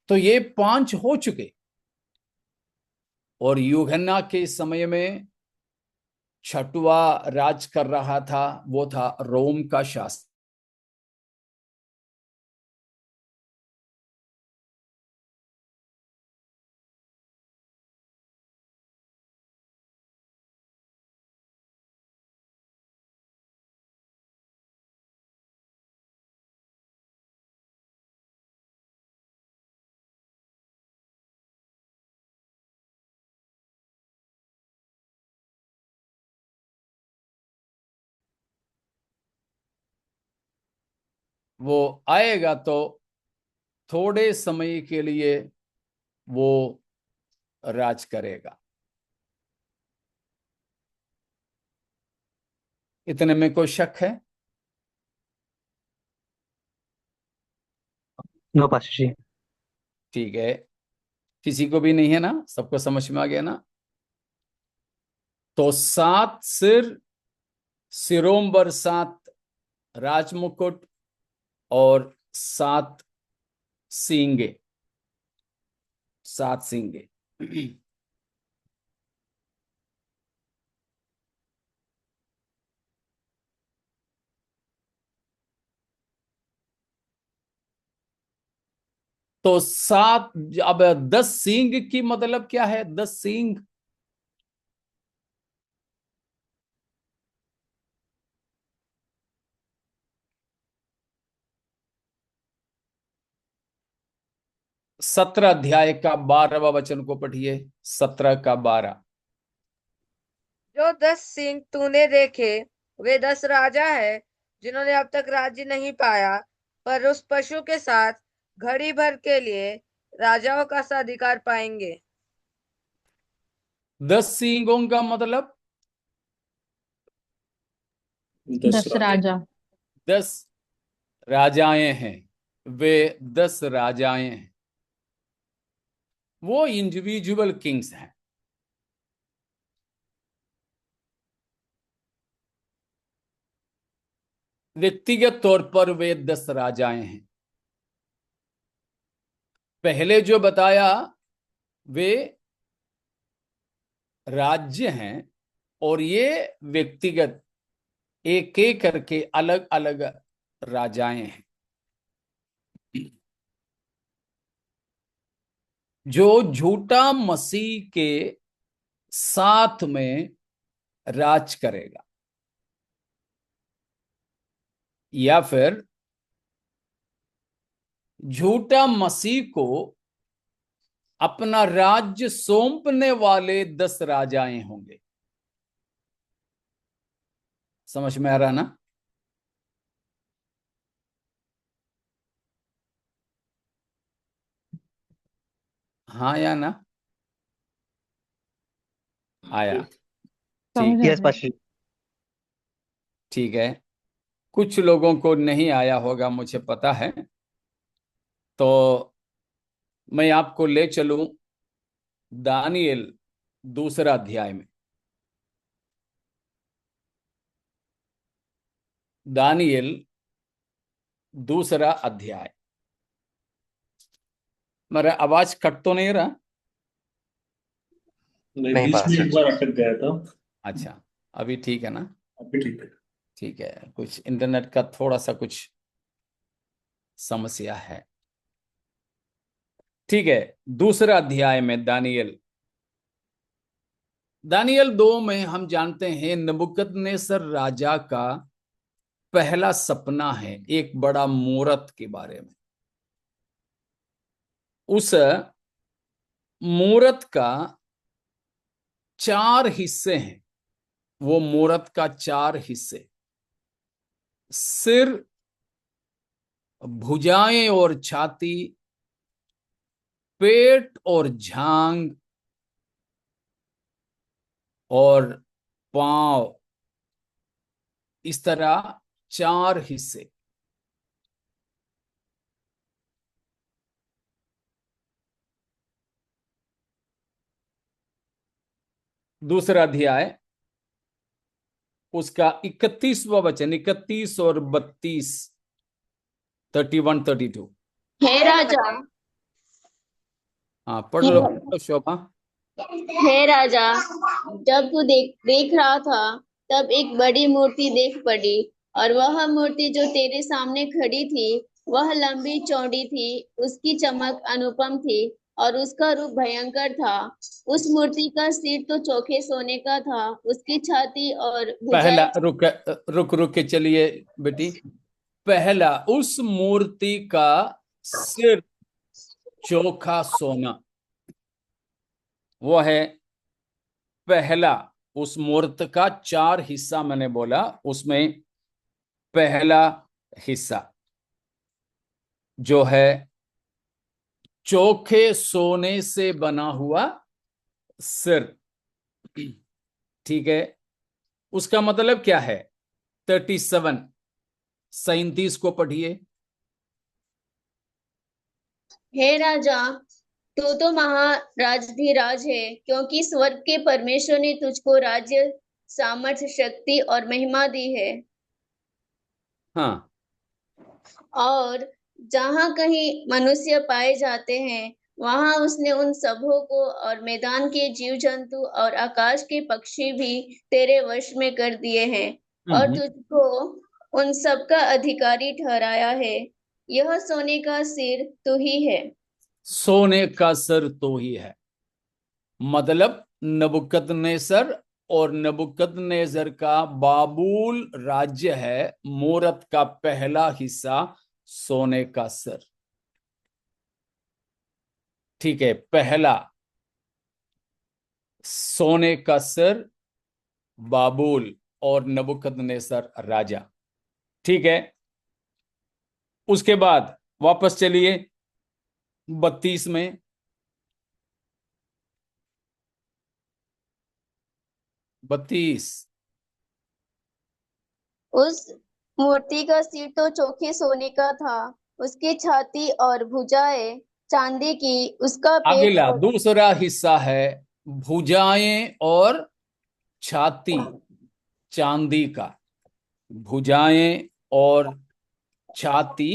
तो ये 5 हो चुके, और यूहन्ना के समय में छठवां राज कर रहा था, वो था रोम का शासक। वो आएगा तो थोड़े समय के लिए वो राज करेगा। इतने में कोई शक है? नो पास्टर जी। ठीक है, किसी को भी नहीं है ना? सबको समझ में आ गया ना? तो 7 सिर, सिरों पर 7 राजमुकुट और 7 सींगे, 7 सींगे। तो 7, अब 10 सींग की मतलब क्या है? 10 सींग, सत्रह अध्याय का 12वां वचन को पढ़िए, 17 का 12। जो 10 सिंह तूने देखे वे 10 राजा है जिन्होंने अब तक राज्य नहीं पाया, पर उस पशु के साथ घड़ी भर के लिए राजाओं का सा अधिकार पाएंगे। 10 सींगों का मतलब 10 10 राजा। राजा। 10 राजाएं हैं। वे 10 राजाएं हैं, वो इंडिविजुअल किंग्स हैं। व्यक्तिगत तौर पर वे 10 राजाएं हैं। पहले जो बताया वे राज्य हैं, और ये व्यक्तिगत एक एक करके अलग अलग राजाएं हैं जो झूठा मसीह के साथ में राज करेगा, या फिर झूठा मसीह को अपना राज्य सौंपने वाले 10 राजाएं होंगे। समझ में आ रहा ना? हाँ या ना? आया? ठीक, समझ आ यस गया। पास्टर। ठीक है। कुछ लोगों को नहीं आया होगा, मुझे पता है। तो मैं आपको ले चलूं दानिएल दूसरा अध्याय में। दानिएल दूसरा अध्याय। मेरा आवाज कट तो नहीं रहा? नहीं, नहीं बीच में पास्टर एक जी। बार अटक गया था। अच्छा, अभी ठीक है ना? अभी ठीक है। ठीक है, कुछ इंटरनेट का थोड़ा सा कुछ समस्या है। ठीक है, दूसरा अध्याय में दानिएल। दानिएल 2 में हम जानते हैं नबूकदनेस्सर राजा का पहला सपना है एक बड़ा मूरत के बारे में। उस मूरत का 4 हिस्से हैं। वो मूरत का 4 हिस्से, सिर, भुजाएं और छाती, पेट और जांग और पांव, इस तरह 4 हिस्से। दूसरा अध्याय उसका 31वां वचन, 31 और 32, 31 32। हे राजा, हाँ, पढ़ लो शोभा। हे राजा, जब तू देख रहा था तब एक बड़ी मूर्ति देख पड़ी, और वह मूर्ति जो तेरे सामने खड़ी थी वह लंबी चौड़ी थी, उसकी चमक अनुपम थी और उसका रूप भयंकर था। उस मूर्ति का सिर तो चोखे सोने का था, उसकी छाती और पहला भुजाएं। रुक रुक रुक के चलिए बेटी। पहला, उस मूर्ति का सिर चोखा सोना, वो है पहला। उस मूर्त का 4 हिस्सा मैंने बोला, उसमें पहला हिस्सा जो है चोखे सोने से बना हुआ सिर। ठीक है, उसका मतलब क्या है? 37, 37 को पढ़िए। हे राजा, तू तो महाराजधिराज है, क्योंकि स्वर्ग के परमेश्वर ने तुझको राज्य, सामर्थ्य, शक्ति और महिमा दी है। हाँ, और जहाँ कहीं मनुष्य पाए जाते हैं वहां उसने उन सबों को और मैदान के जीव जंतु और आकाश के पक्षी भी तेरे वश में कर दिए हैं, और तुझको उन सब का अधिकारी ठहराया है। यह सोने का सिर तू ही है। सोने का सिर तो ही है, मतलब नबूकदनेस्सर, और नबूकदनेस्सर का बाबुल राज्य है। मूरत का पहला हिस्सा सोने का सिर। ठीक है, पहला सोने का सिर बाबुल और नबूकदनेस्सर राजा। ठीक है, उसके बाद वापस चलिए 32 में। बत्तीस। उस मूर्ति का सिर तो चोखे सोने का था, उसकी छाती और भुजाएं चांदी की, उसका पेट अगला और दूसरा हिस्सा है भुजाएं और छाती चांदी का। भुजाएं और छाती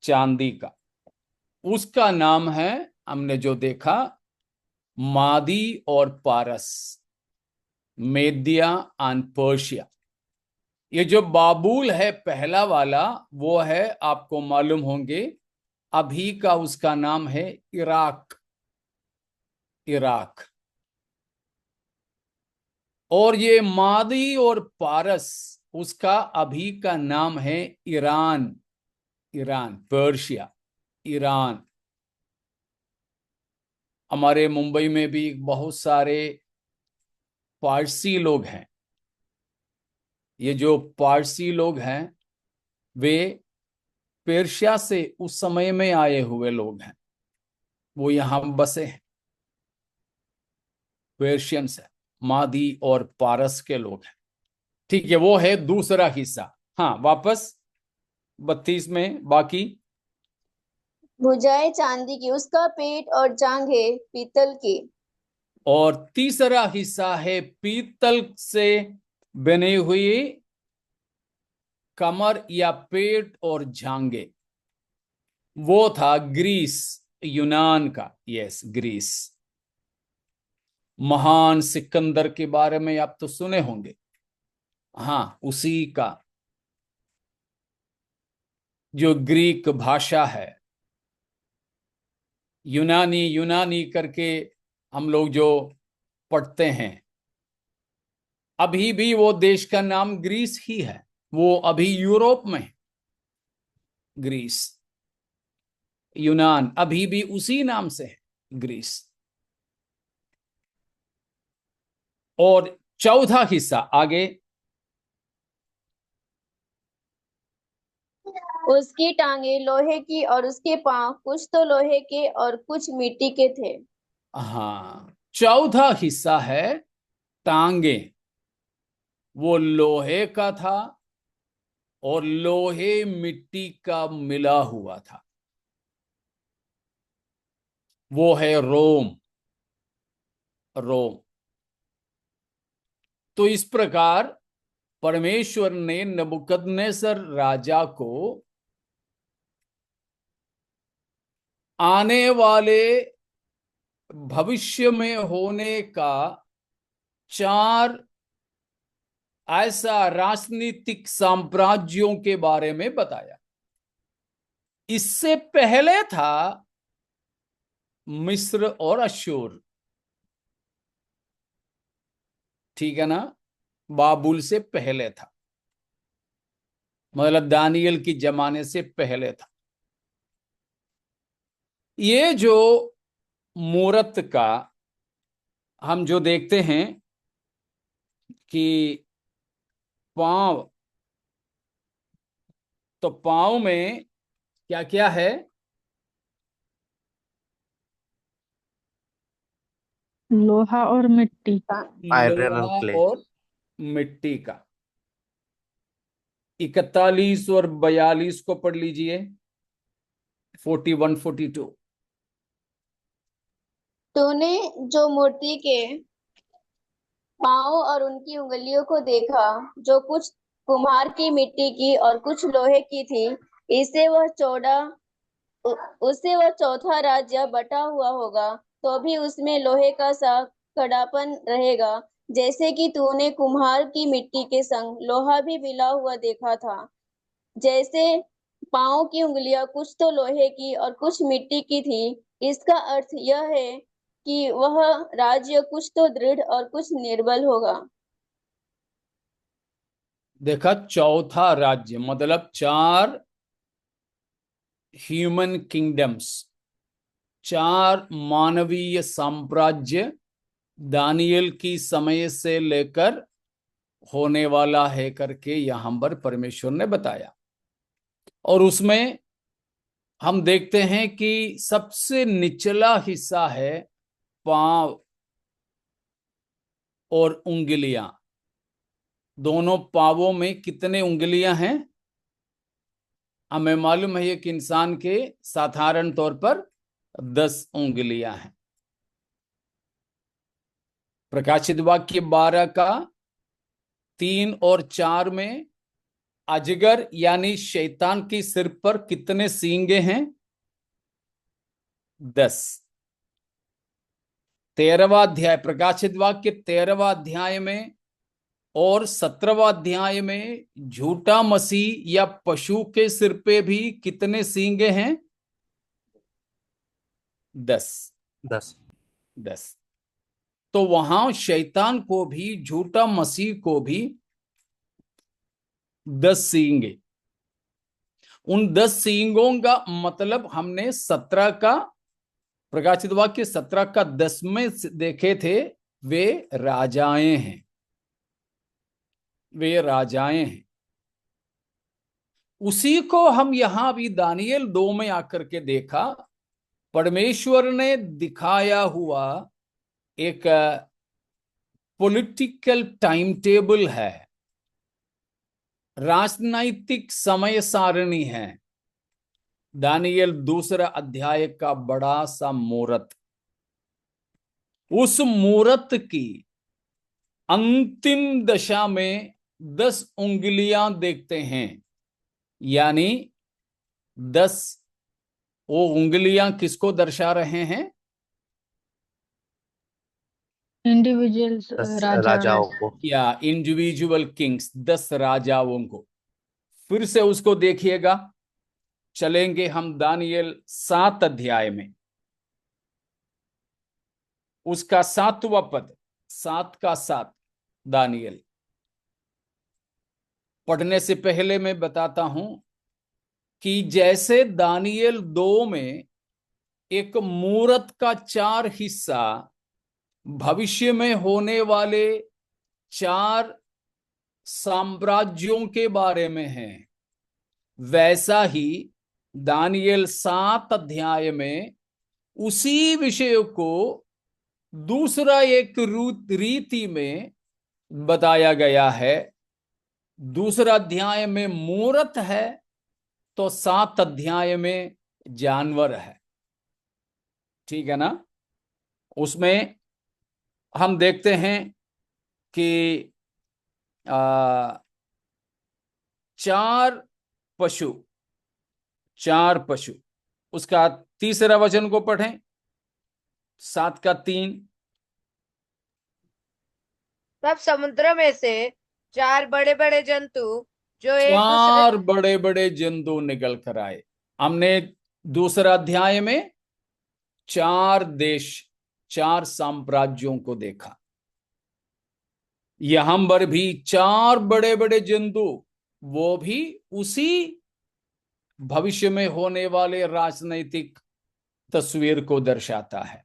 चांदी का, उसका नाम है, हमने जो देखा, मादी और पारस, मेदिया एंड पर्शिया। ये जो बाबुल है पहला वाला, वो है, आपको मालूम होंगे, अभी का उसका नाम है इराक। इराक। और ये मादी और पारस, उसका अभी का नाम है ईरान। Iran, Persia, Iran. हमारे मुंबई में भी बहुत सारे पारसी लोग हैं। ये जो पारसी लोग हैं वे पेर्शिया से उस समय में आए हुए लोग हैं, वो यहाँ बसे हैं। पेर्शियंस है, मादी और पारस के लोग हैं। ठीक है, वो है दूसरा हिस्सा। हाँ, वापस 32 में बाकी। भुजाएं चांदी की, उसका पेट और जांघें पीतल की। और तीसरा हिस्सा है पीतल से बनी हुई कमर या पेट और जांघें। वो था ग्रीस, यूनान का। Yes, Greece. महान सिकंदर के बारे में आप तो सुने होंगे। हाँ, उसी का जो ग्रीक भाषा है, यूनानी यूनानी करके हम लोग जो पढ़ते हैं, अभी भी वो देश का नाम ग्रीस ही है। वो अभी यूरोप में है। ग्रीस, यूनान अभी भी उसी नाम से है, ग्रीस। और चौथा हिस्सा आगे। उसकी टांगे लोहे की और उसके पांव कुछ तो लोहे के और कुछ मिट्टी के थे। हाँ, चौथा हिस्सा है टांगे। वो लोहे का था और लोहे मिट्टी का मिला हुआ था। वो है रोम। रोम। तो इस प्रकार परमेश्वर ने नबूकदनेस्सर राजा को आने वाले भविष्य में होने का 4 ऐसा राजनीतिक साम्राज्यों के बारे में बताया। इससे पहले था मिस्र और अश्शूर। ठीक है ना, बाबुल से पहले था, मतलब दानियल की जमाने से पहले था। ये जो मूरत का हम जो देखते हैं कि पांव, तो पांव में क्या क्या है? लोहा और मिट्टी। आयरन एंड लोहा क्ले। और मिट्टी का। 41 और 42 को पढ़ लीजिए। 41 42। तूने जो मूर्ति के पाँव और उनकी उंगलियों को देखा, जो कुछ कुम्हार की मिट्टी की और कुछ लोहे की थी, इससे वह चौड़ा उससे वह चौथा राज्य बटा हुआ होगा, तो भी उसमें लोहे का सा कड़ापन रहेगा, जैसे कि तूने कुम्हार की मिट्टी के संग लोहा भी मिला हुआ देखा था। जैसे पाँव की उंगलियां कुछ तो लोहे की और कुछ मिट्टी की थी, इसका अर्थ यह है कि वह राज्य कुछ तो दृढ़ और कुछ निर्बल होगा। देखा, चौथा राज्य मतलब 4 ह्यूमन किंगडम्स, 4 मानवीय साम्राज्य दानियल की समय से लेकर होने वाला है करके यहां पर परमेश्वर ने बताया। और उसमें हम देखते हैं कि सबसे निचला हिस्सा है पांव और उंगलियां। दोनों पांवों में कितने उंगलियां हैं? हमें मालूम है कि इंसान के साधारण तौर पर 10 उंगलियां हैं। प्रकाशित वाक्य 12 का 3 और 4 में अजगर यानी शैतान की सिर पर कितने सींगे हैं? 10। 13वां अध्याय, प्रकाशित वाक्य 13वां अध्याय में और 17वां अध्याय में झूठा मसीह या पशु के सिर पे भी कितने सींगे हैं? 10। 10। 10। तो वहां शैतान को भी, झूठा मसीह को भी 10 सींगे। उन 10 सींगों का मतलब हमने 17 का प्रकाशित वाक्य 17 का 10 में देखे थे, वे राजाएं हैं, वे राजाएं हैं। उसी को हम यहां भी दानियेल 2 में आकर के देखा। परमेश्वर ने दिखाया हुआ एक पॉलिटिकल टाइम टेबल है, राजनैतिक समय सारणी है। दानियेल 2 अध्याय का बड़ा सा मूरत, उस मूरत की अंतिम दशा में 10 उंगलियां देखते हैं। यानी 10, वो उंगलियां किसको दर्शा रहे हैं? इंडिविजुअल्स, 10 राजा। राजाओं को। या इंडिविजुअल किंग्स, 10 राजाओं को। फिर से उसको देखिएगा। चलेंगे हम दानियेल 7 अध्याय में, उसका 7वां पद, 7 का 7। दानियेल पढ़ने से पहले मैं बताता हूं कि जैसे दानियेल 2 में एक मूरत का 4 हिस्सा भविष्य में होने वाले 4 साम्राज्यों के बारे में है, वैसा ही दानियेल 7 अध्याय में उसी विषय को दूसरा एक रीति में बताया गया है। दूसरा अध्याय में मूरत है, तो 7 अध्याय में जानवर है। ठीक है ना? उसमें हम देखते हैं कि 4 पशु, 4 पशु। उसका 3रा वचन को पढ़ें, 7 का 3। तब समुद्र में से 4 बड़े बड़े जंतु जो एक दूसरे 4 बड़े बड़े जंतु निकल कर आए। हमने दूसरा अध्याय में 4 देश, 4 साम्राज्यों को देखा। यहां पर भी 4 बड़े बड़े जंतु, वो भी उसी भविष्य में होने वाले राजनैतिक तस्वीर को दर्शाता है।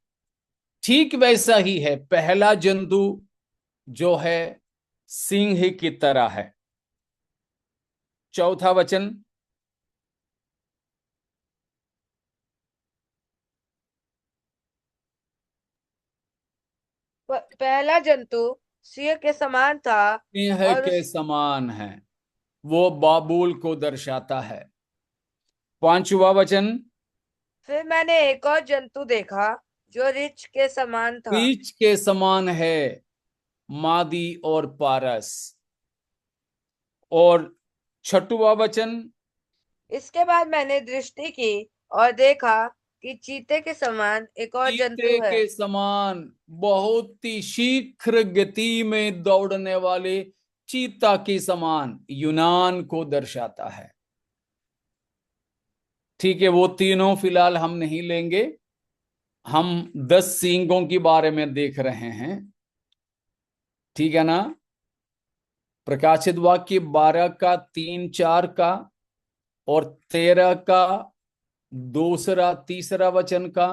ठीक वैसा ही है। पहला जंतु जो है सिंह की तरह है। 4था वचन, पहला जंतु सिंह के समान था सिंह और के समान है, वो बाबुल को दर्शाता है। 5वां वचन, फिर मैंने एक और जंतु देखा जो रीछ के समान था। रीछ के समान है, मादी और पारस। और 6वां वचन, इसके बाद मैंने दृष्टि की और देखा कि चीते के समान एक और चीते जंतु है। के समान बहुत ही शीघ्र गति में दौड़ने वाले चीता के समान यूनान को दर्शाता है। ठीक है, वो तीनों फिलहाल हम नहीं लेंगे। हम 10 सींगों के बारे में देख रहे हैं। ठीक है ना? प्रकाशित वाक्य 12 का 3, 4 का और 13 का 2, 3 वचन का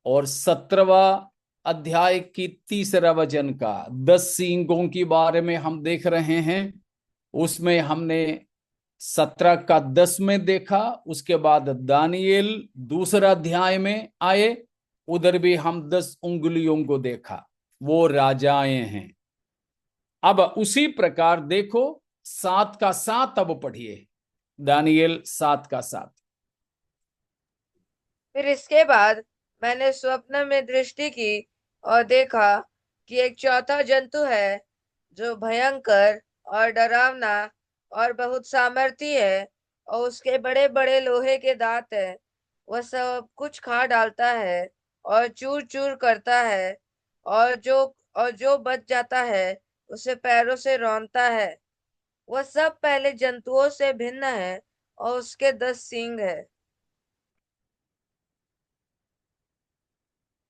और 17वां अध्याय की 3 वचन का 10 सींगों के बारे में हम देख रहे हैं। उसमें हमने 17 का 10 में देखा। उसके बाद दानियेल 2 अध्याय में आए, उधर भी हम 10 उंगलियों को देखा, वो राजाएं हैं। अब उसी प्रकार देखो 7 का 7 अब पढ़िए, दानियेल 7 का 7। फिर इसके बाद मैंने स्वप्न में दृष्टि की और देखा कि एक चौथा जंतु है जो भयंकर और डरावना और बहुत सामर्थी है, और उसके बड़े बड़े लोहे के दांत है। वह सब कुछ खा डालता है और चूर चूर करता है, और जो बच जाता है उसे पैरों से रौंदता है। वह सब पहले जंतुओं से भिन्न है और उसके 10 सींग है।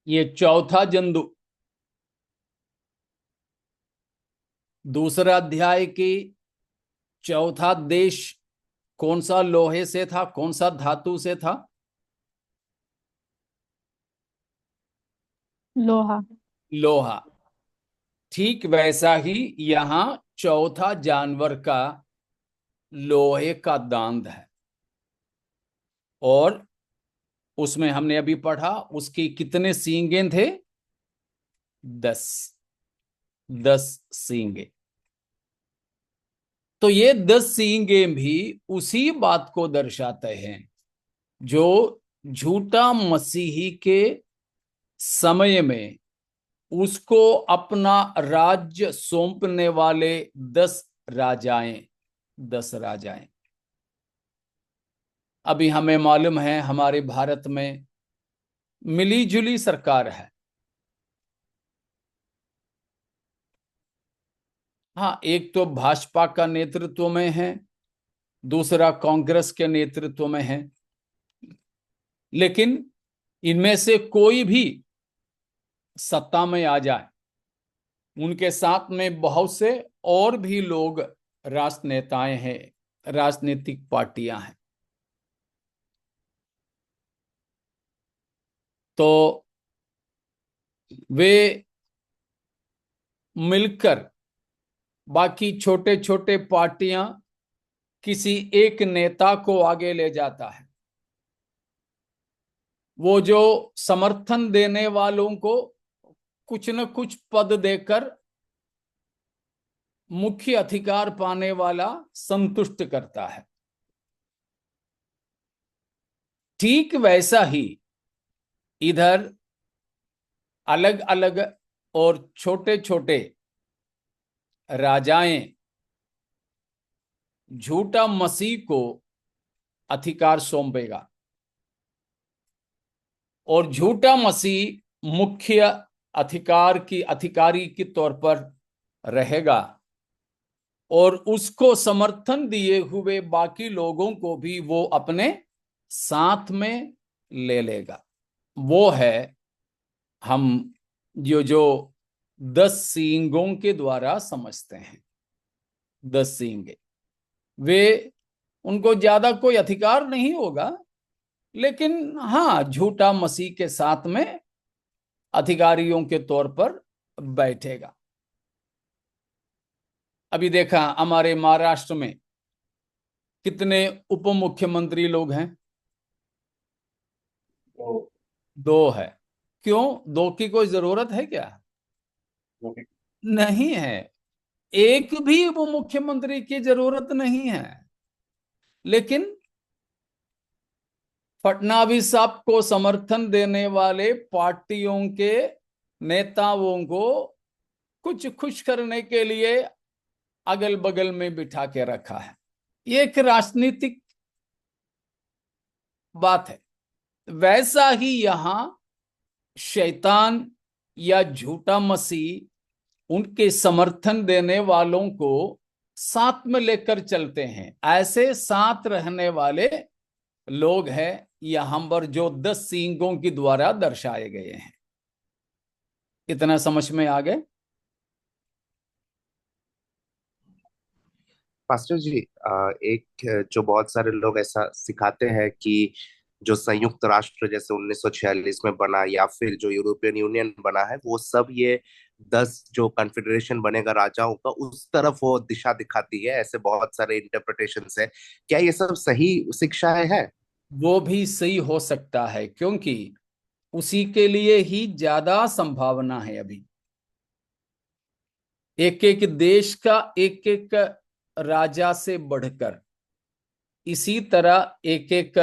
ये चौथा जंतु 2 अध्याय की चौथा देश कौन सा लोहे से था, कौन सा धातु से था? लोहा। लोहा। ठीक वैसा ही यहाँ चौथा जानवर का लोहे का दांत है, और उसमें हमने अभी पढ़ा उसकी कितने सींगे थे? 10। 10 सींगे। तो ये 10 सींगे भी उसी बात को दर्शाते हैं जो झूठा मसीही के समय में उसको अपना राज्य सौंपने वाले 10 राजाएं। 10 राजाएं। अभी हमें मालूम है हमारे भारत में मिली जुली सरकार है। हाँ, एक तो भाजपा का नेतृत्व में है, दूसरा कांग्रेस के नेतृत्व में है, लेकिन इनमें से कोई भी सत्ता में आ जाए, उनके साथ में बहुत से और भी लोग राजनेताएं हैं, राजनीतिक पार्टियां हैं। तो वे मिलकर बाकी छोटे छोटे पार्टियां किसी एक नेता को आगे ले जाता है। वो जो समर्थन देने वालों को कुछ न कुछ पद देकर मुख्य अधिकार पाने वाला संतुष्ट करता है। ठीक वैसा ही इधर अलग अलग और छोटे छोटे राजाएं झूठा मसीह को अधिकार सौंपेगा, और झूठा मसीह मुख्य अधिकारी के तौर पर रहेगा, और उसको समर्थन दिए हुए बाकी लोगों को भी वो अपने साथ में ले लेगा। वो है हम जो 10 सींगों के द्वारा समझते हैं। 10 सींगे, वे उनको ज्यादा कोई अधिकार नहीं होगा, लेकिन हाँ झूठा मसीह के साथ में अधिकारियों के तौर पर बैठेगा। अभी देखा हमारे महाराष्ट्र में कितने उप मुख्यमंत्री लोग हैं? 2 है। क्यों? 2 की कोई जरूरत है क्या? नहीं है। एक भी उप मुख्यमंत्री की जरूरत नहीं है, लेकिन फडणवीस साहब को समर्थन देने वाले पार्टियों के नेताओं को कुछ खुश करने के लिए अगल बगल में बिठा के रखा है। ये एक राजनीतिक बात है। वैसा ही यहां शैतान या झूठा मसीह उनके समर्थन देने वालों को साथ में लेकर चलते हैं। ऐसे साथ रहने वाले लोग हैं यहां पर जो 10 सींगों के द्वारा दर्शाए गए हैं। इतना समझ में आ गए? पास्टर जी, एक जो बहुत सारे लोग ऐसा सिखाते हैं कि जो संयुक्त राष्ट्र जैसे 1946 में बना या फिर जो यूरोपियन यूनियन बना है, वो सब ये 10 जो कॉन्फेडरेशन बनेगा राजाओं का, उस तरफ वो दिशा दिखाती है। ऐसे बहुत सारे इंटरप्रिटेशंस है। क्या ये सब सही शिक्षाएं है? वो भी सही हो सकता है, क्योंकि उसी के लिए ही ज्यादा संभावना है। अभी एक एक देश का एक एक राजा से बढ़कर इसी तरह एक एक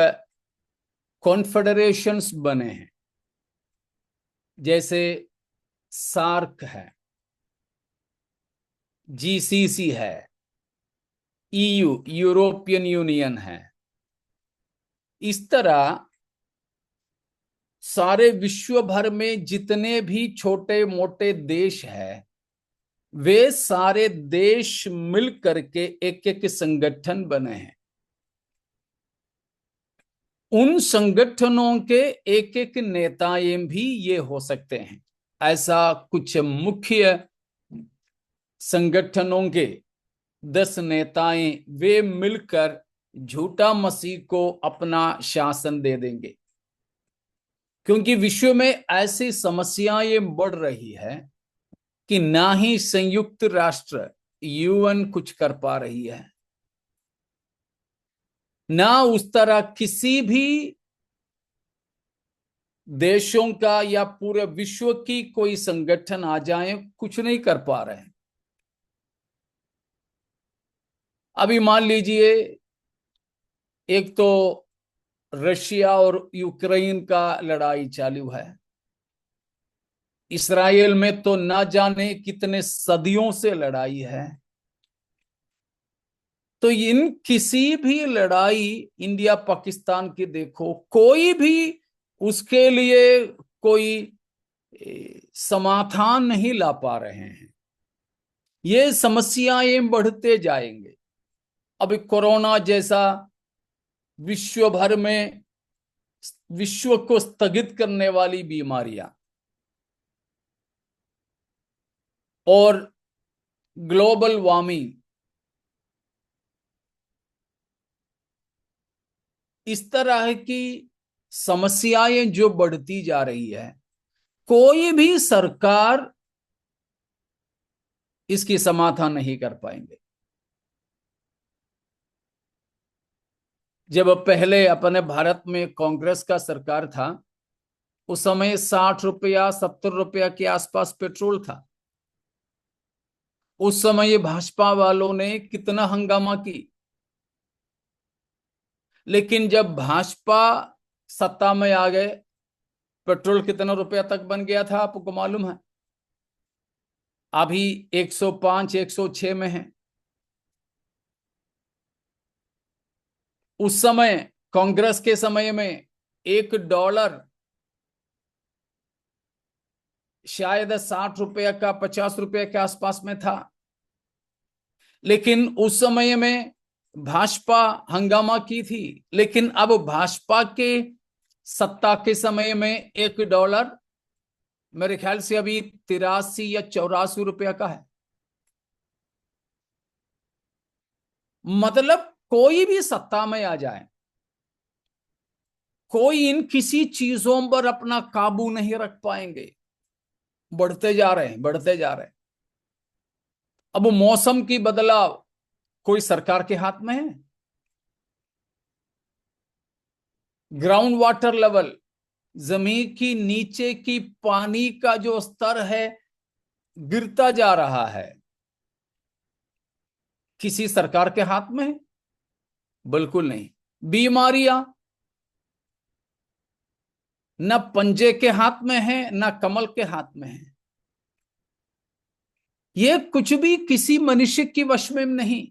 कॉन्फेडरेशंस बने हैं। जैसे सार्क है, जीसीसी है, ईयू यूरोपियन यूनियन है। इस तरह सारे विश्व भर में जितने भी छोटे मोटे देश हैं, वे सारे देश मिल करके एक एक संगठन बने हैं। उन संगठनों के एक एक नेताएं भी ये हो सकते हैं। ऐसा कुछ मुख्य संगठनों के 10 नेताएं वे मिलकर झूठा मसीह को अपना शासन दे देंगे। क्योंकि विश्व में ऐसी समस्याएं बढ़ रही है कि ना ही संयुक्त राष्ट्र यूएन कुछ कर पा रही है, ना उस तरह किसी भी देशों का या पूरे विश्व की कोई संगठन आ जाए, कुछ नहीं कर पा रहे हैं। अभी मान लीजिए, एक तो रशिया और यूक्रेन का लड़ाई चालू है। इसराइल में तो ना जाने कितने सदियों से लड़ाई है। तो इन किसी भी लड़ाई, इंडिया पाकिस्तान की देखो, कोई भी उसके लिए कोई समाधान नहीं ला पा रहे हैं। ये समस्याएं बढ़ते जाएंगे। अभी कोरोना जैसा विश्व भर में विश्व को स्थगित करने वाली बीमारियां और ग्लोबल वार्मिंग, इस तरह की समस्याएं जो बढ़ती जा रही है, कोई भी सरकार इसकी समाधान नहीं कर पाएंगे। जब पहले अपने भारत में कांग्रेस का सरकार था, उस समय 60 रुपया 70 रुपया के आसपास पेट्रोल था। उस समय भाजपा वालों ने कितना हंगामा की। लेकिन जब भाजपा सत्ता में आ गए, पेट्रोल कितना रुपया तक बन गया था आपको मालूम है? अभी 105 106 में है। उस समय कांग्रेस के समय में $1 शायद 60 रुपया का 50 रुपया के आसपास में था। लेकिन उस समय में भाजपा हंगामा की थी। लेकिन अब भाजपा के सत्ता के समय में $1 मेरे ख्याल से अभी 83 या 84 रुपया का है। मतलब कोई भी सत्ता में आ जाए, कोई इन किसी चीजों पर अपना काबू नहीं रख पाएंगे। बढ़ते जा रहे हैं, बढ़ते जा रहे हैं। अब मौसम की बदलाव कोई सरकार के हाथ में है? ग्राउंड वाटर लेवल, जमीन की नीचे की पानी का जो स्तर है, गिरता जा रहा है, किसी सरकार के हाथ में है? बिल्कुल नहीं। बीमारियां न पंजे के हाथ में है, न कमल के हाथ में है। ये कुछ भी किसी मनुष्य की वश में नहीं।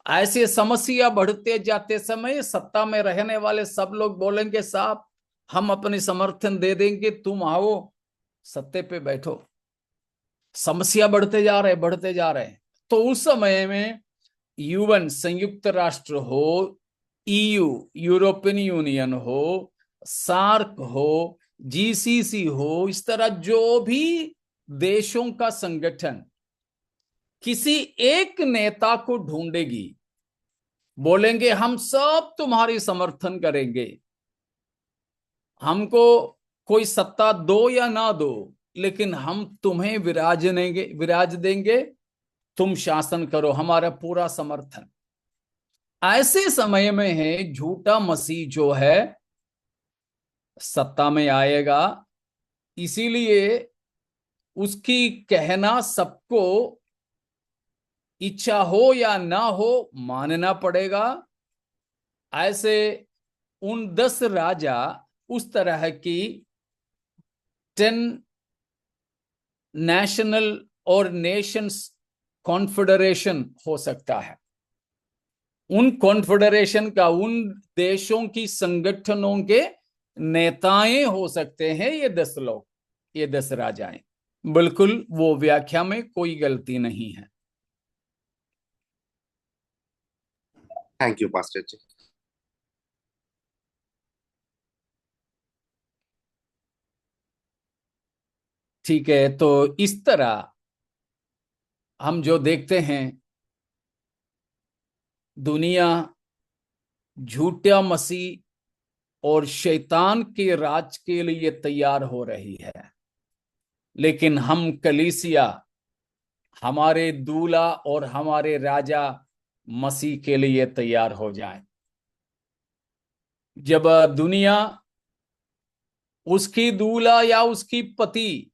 ऐसे समस्या बढ़ते जाते समय सत्ता में रहने वाले सब लोग बोलेंगे, साहब हम अपनी समर्थन दे देंगे, तुम आओ सत्ते पे बैठो। समस्या बढ़ते जा रहे, बढ़ते जा रहे। तो उस समय में यूएन संयुक्त राष्ट्र हो, ईयू यूरोपियन यूनियन हो, सार्क हो, जीसीसी हो, इस तरह जो भी देशों का संगठन किसी एक नेता को ढूंढेगी, बोलेंगे हम सब तुम्हारी समर्थन करेंगे, हमको कोई सत्ता दो या ना दो, लेकिन हम तुम्हें विराज देंगे, तुम शासन करो, हमारा पूरा समर्थन। ऐसे समय में है झूठा मसीह जो है सत्ता में आएगा। इसीलिए उसकी कहना सबको इच्छा हो या ना हो मानना पड़ेगा। ऐसे उन 10 राजा उस तरह की 10 नेशनल और नेशंस कॉन्फेडरेशन हो सकता है। उन कॉन्फेडरेशन का उन देशों की संगठनों के नेताएं हो सकते हैं ये 10 लोग, ये 10 राजाएं। बिल्कुल वो व्याख्या में कोई गलती नहीं है। थैंक यू पास्टर जी। ठीक है, तो इस तरह हम जो देखते हैं, दुनिया झूठा मसीह और शैतान के राज के लिए तैयार हो रही है। लेकिन हम कलीसिया हमारे दूल्हा और हमारे राजा मसीह के लिए तैयार हो जाएं। जब दुनिया उसकी दूल्हा या उसकी पति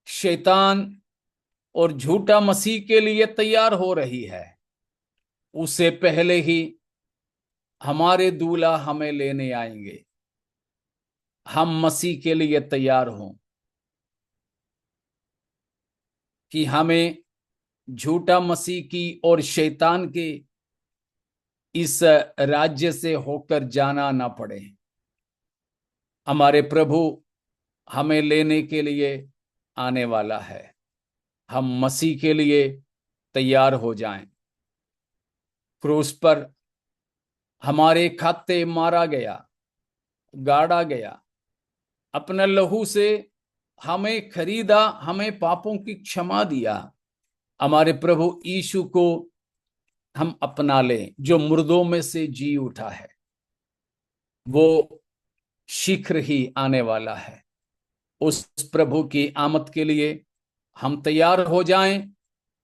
शैतान और झूठा मसीह के लिए तैयार हो रही है, उससे पहले ही हमारे दूल्हा हमें लेने आएंगे। हम मसीह के लिए तैयार हों कि हमें झूठा मसीह की और शैतान के इस राज्य से होकर जाना ना पड़े। हमारे प्रभु हमें लेने के लिए आने वाला है। हम मसीह के लिए तैयार हो जाएं। क्रूस पर हमारे खाते मारा गया, गाड़ा गया, अपने लहू से हमें खरीदा, हमें पापों की क्षमा दिया। हमारे प्रभु यीशु को हम अपना लें, जो मुर्दों में से जी उठा है। वो शीघ्र ही आने वाला है। उस प्रभु की आमद के लिए हम तैयार हो जाएं।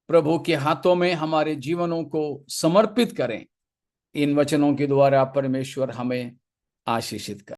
प्रभु के हाथों में हमारे जीवनों को समर्पित करें। इन वचनों के द्वारा परमेश्वर हमें आशीषित करें।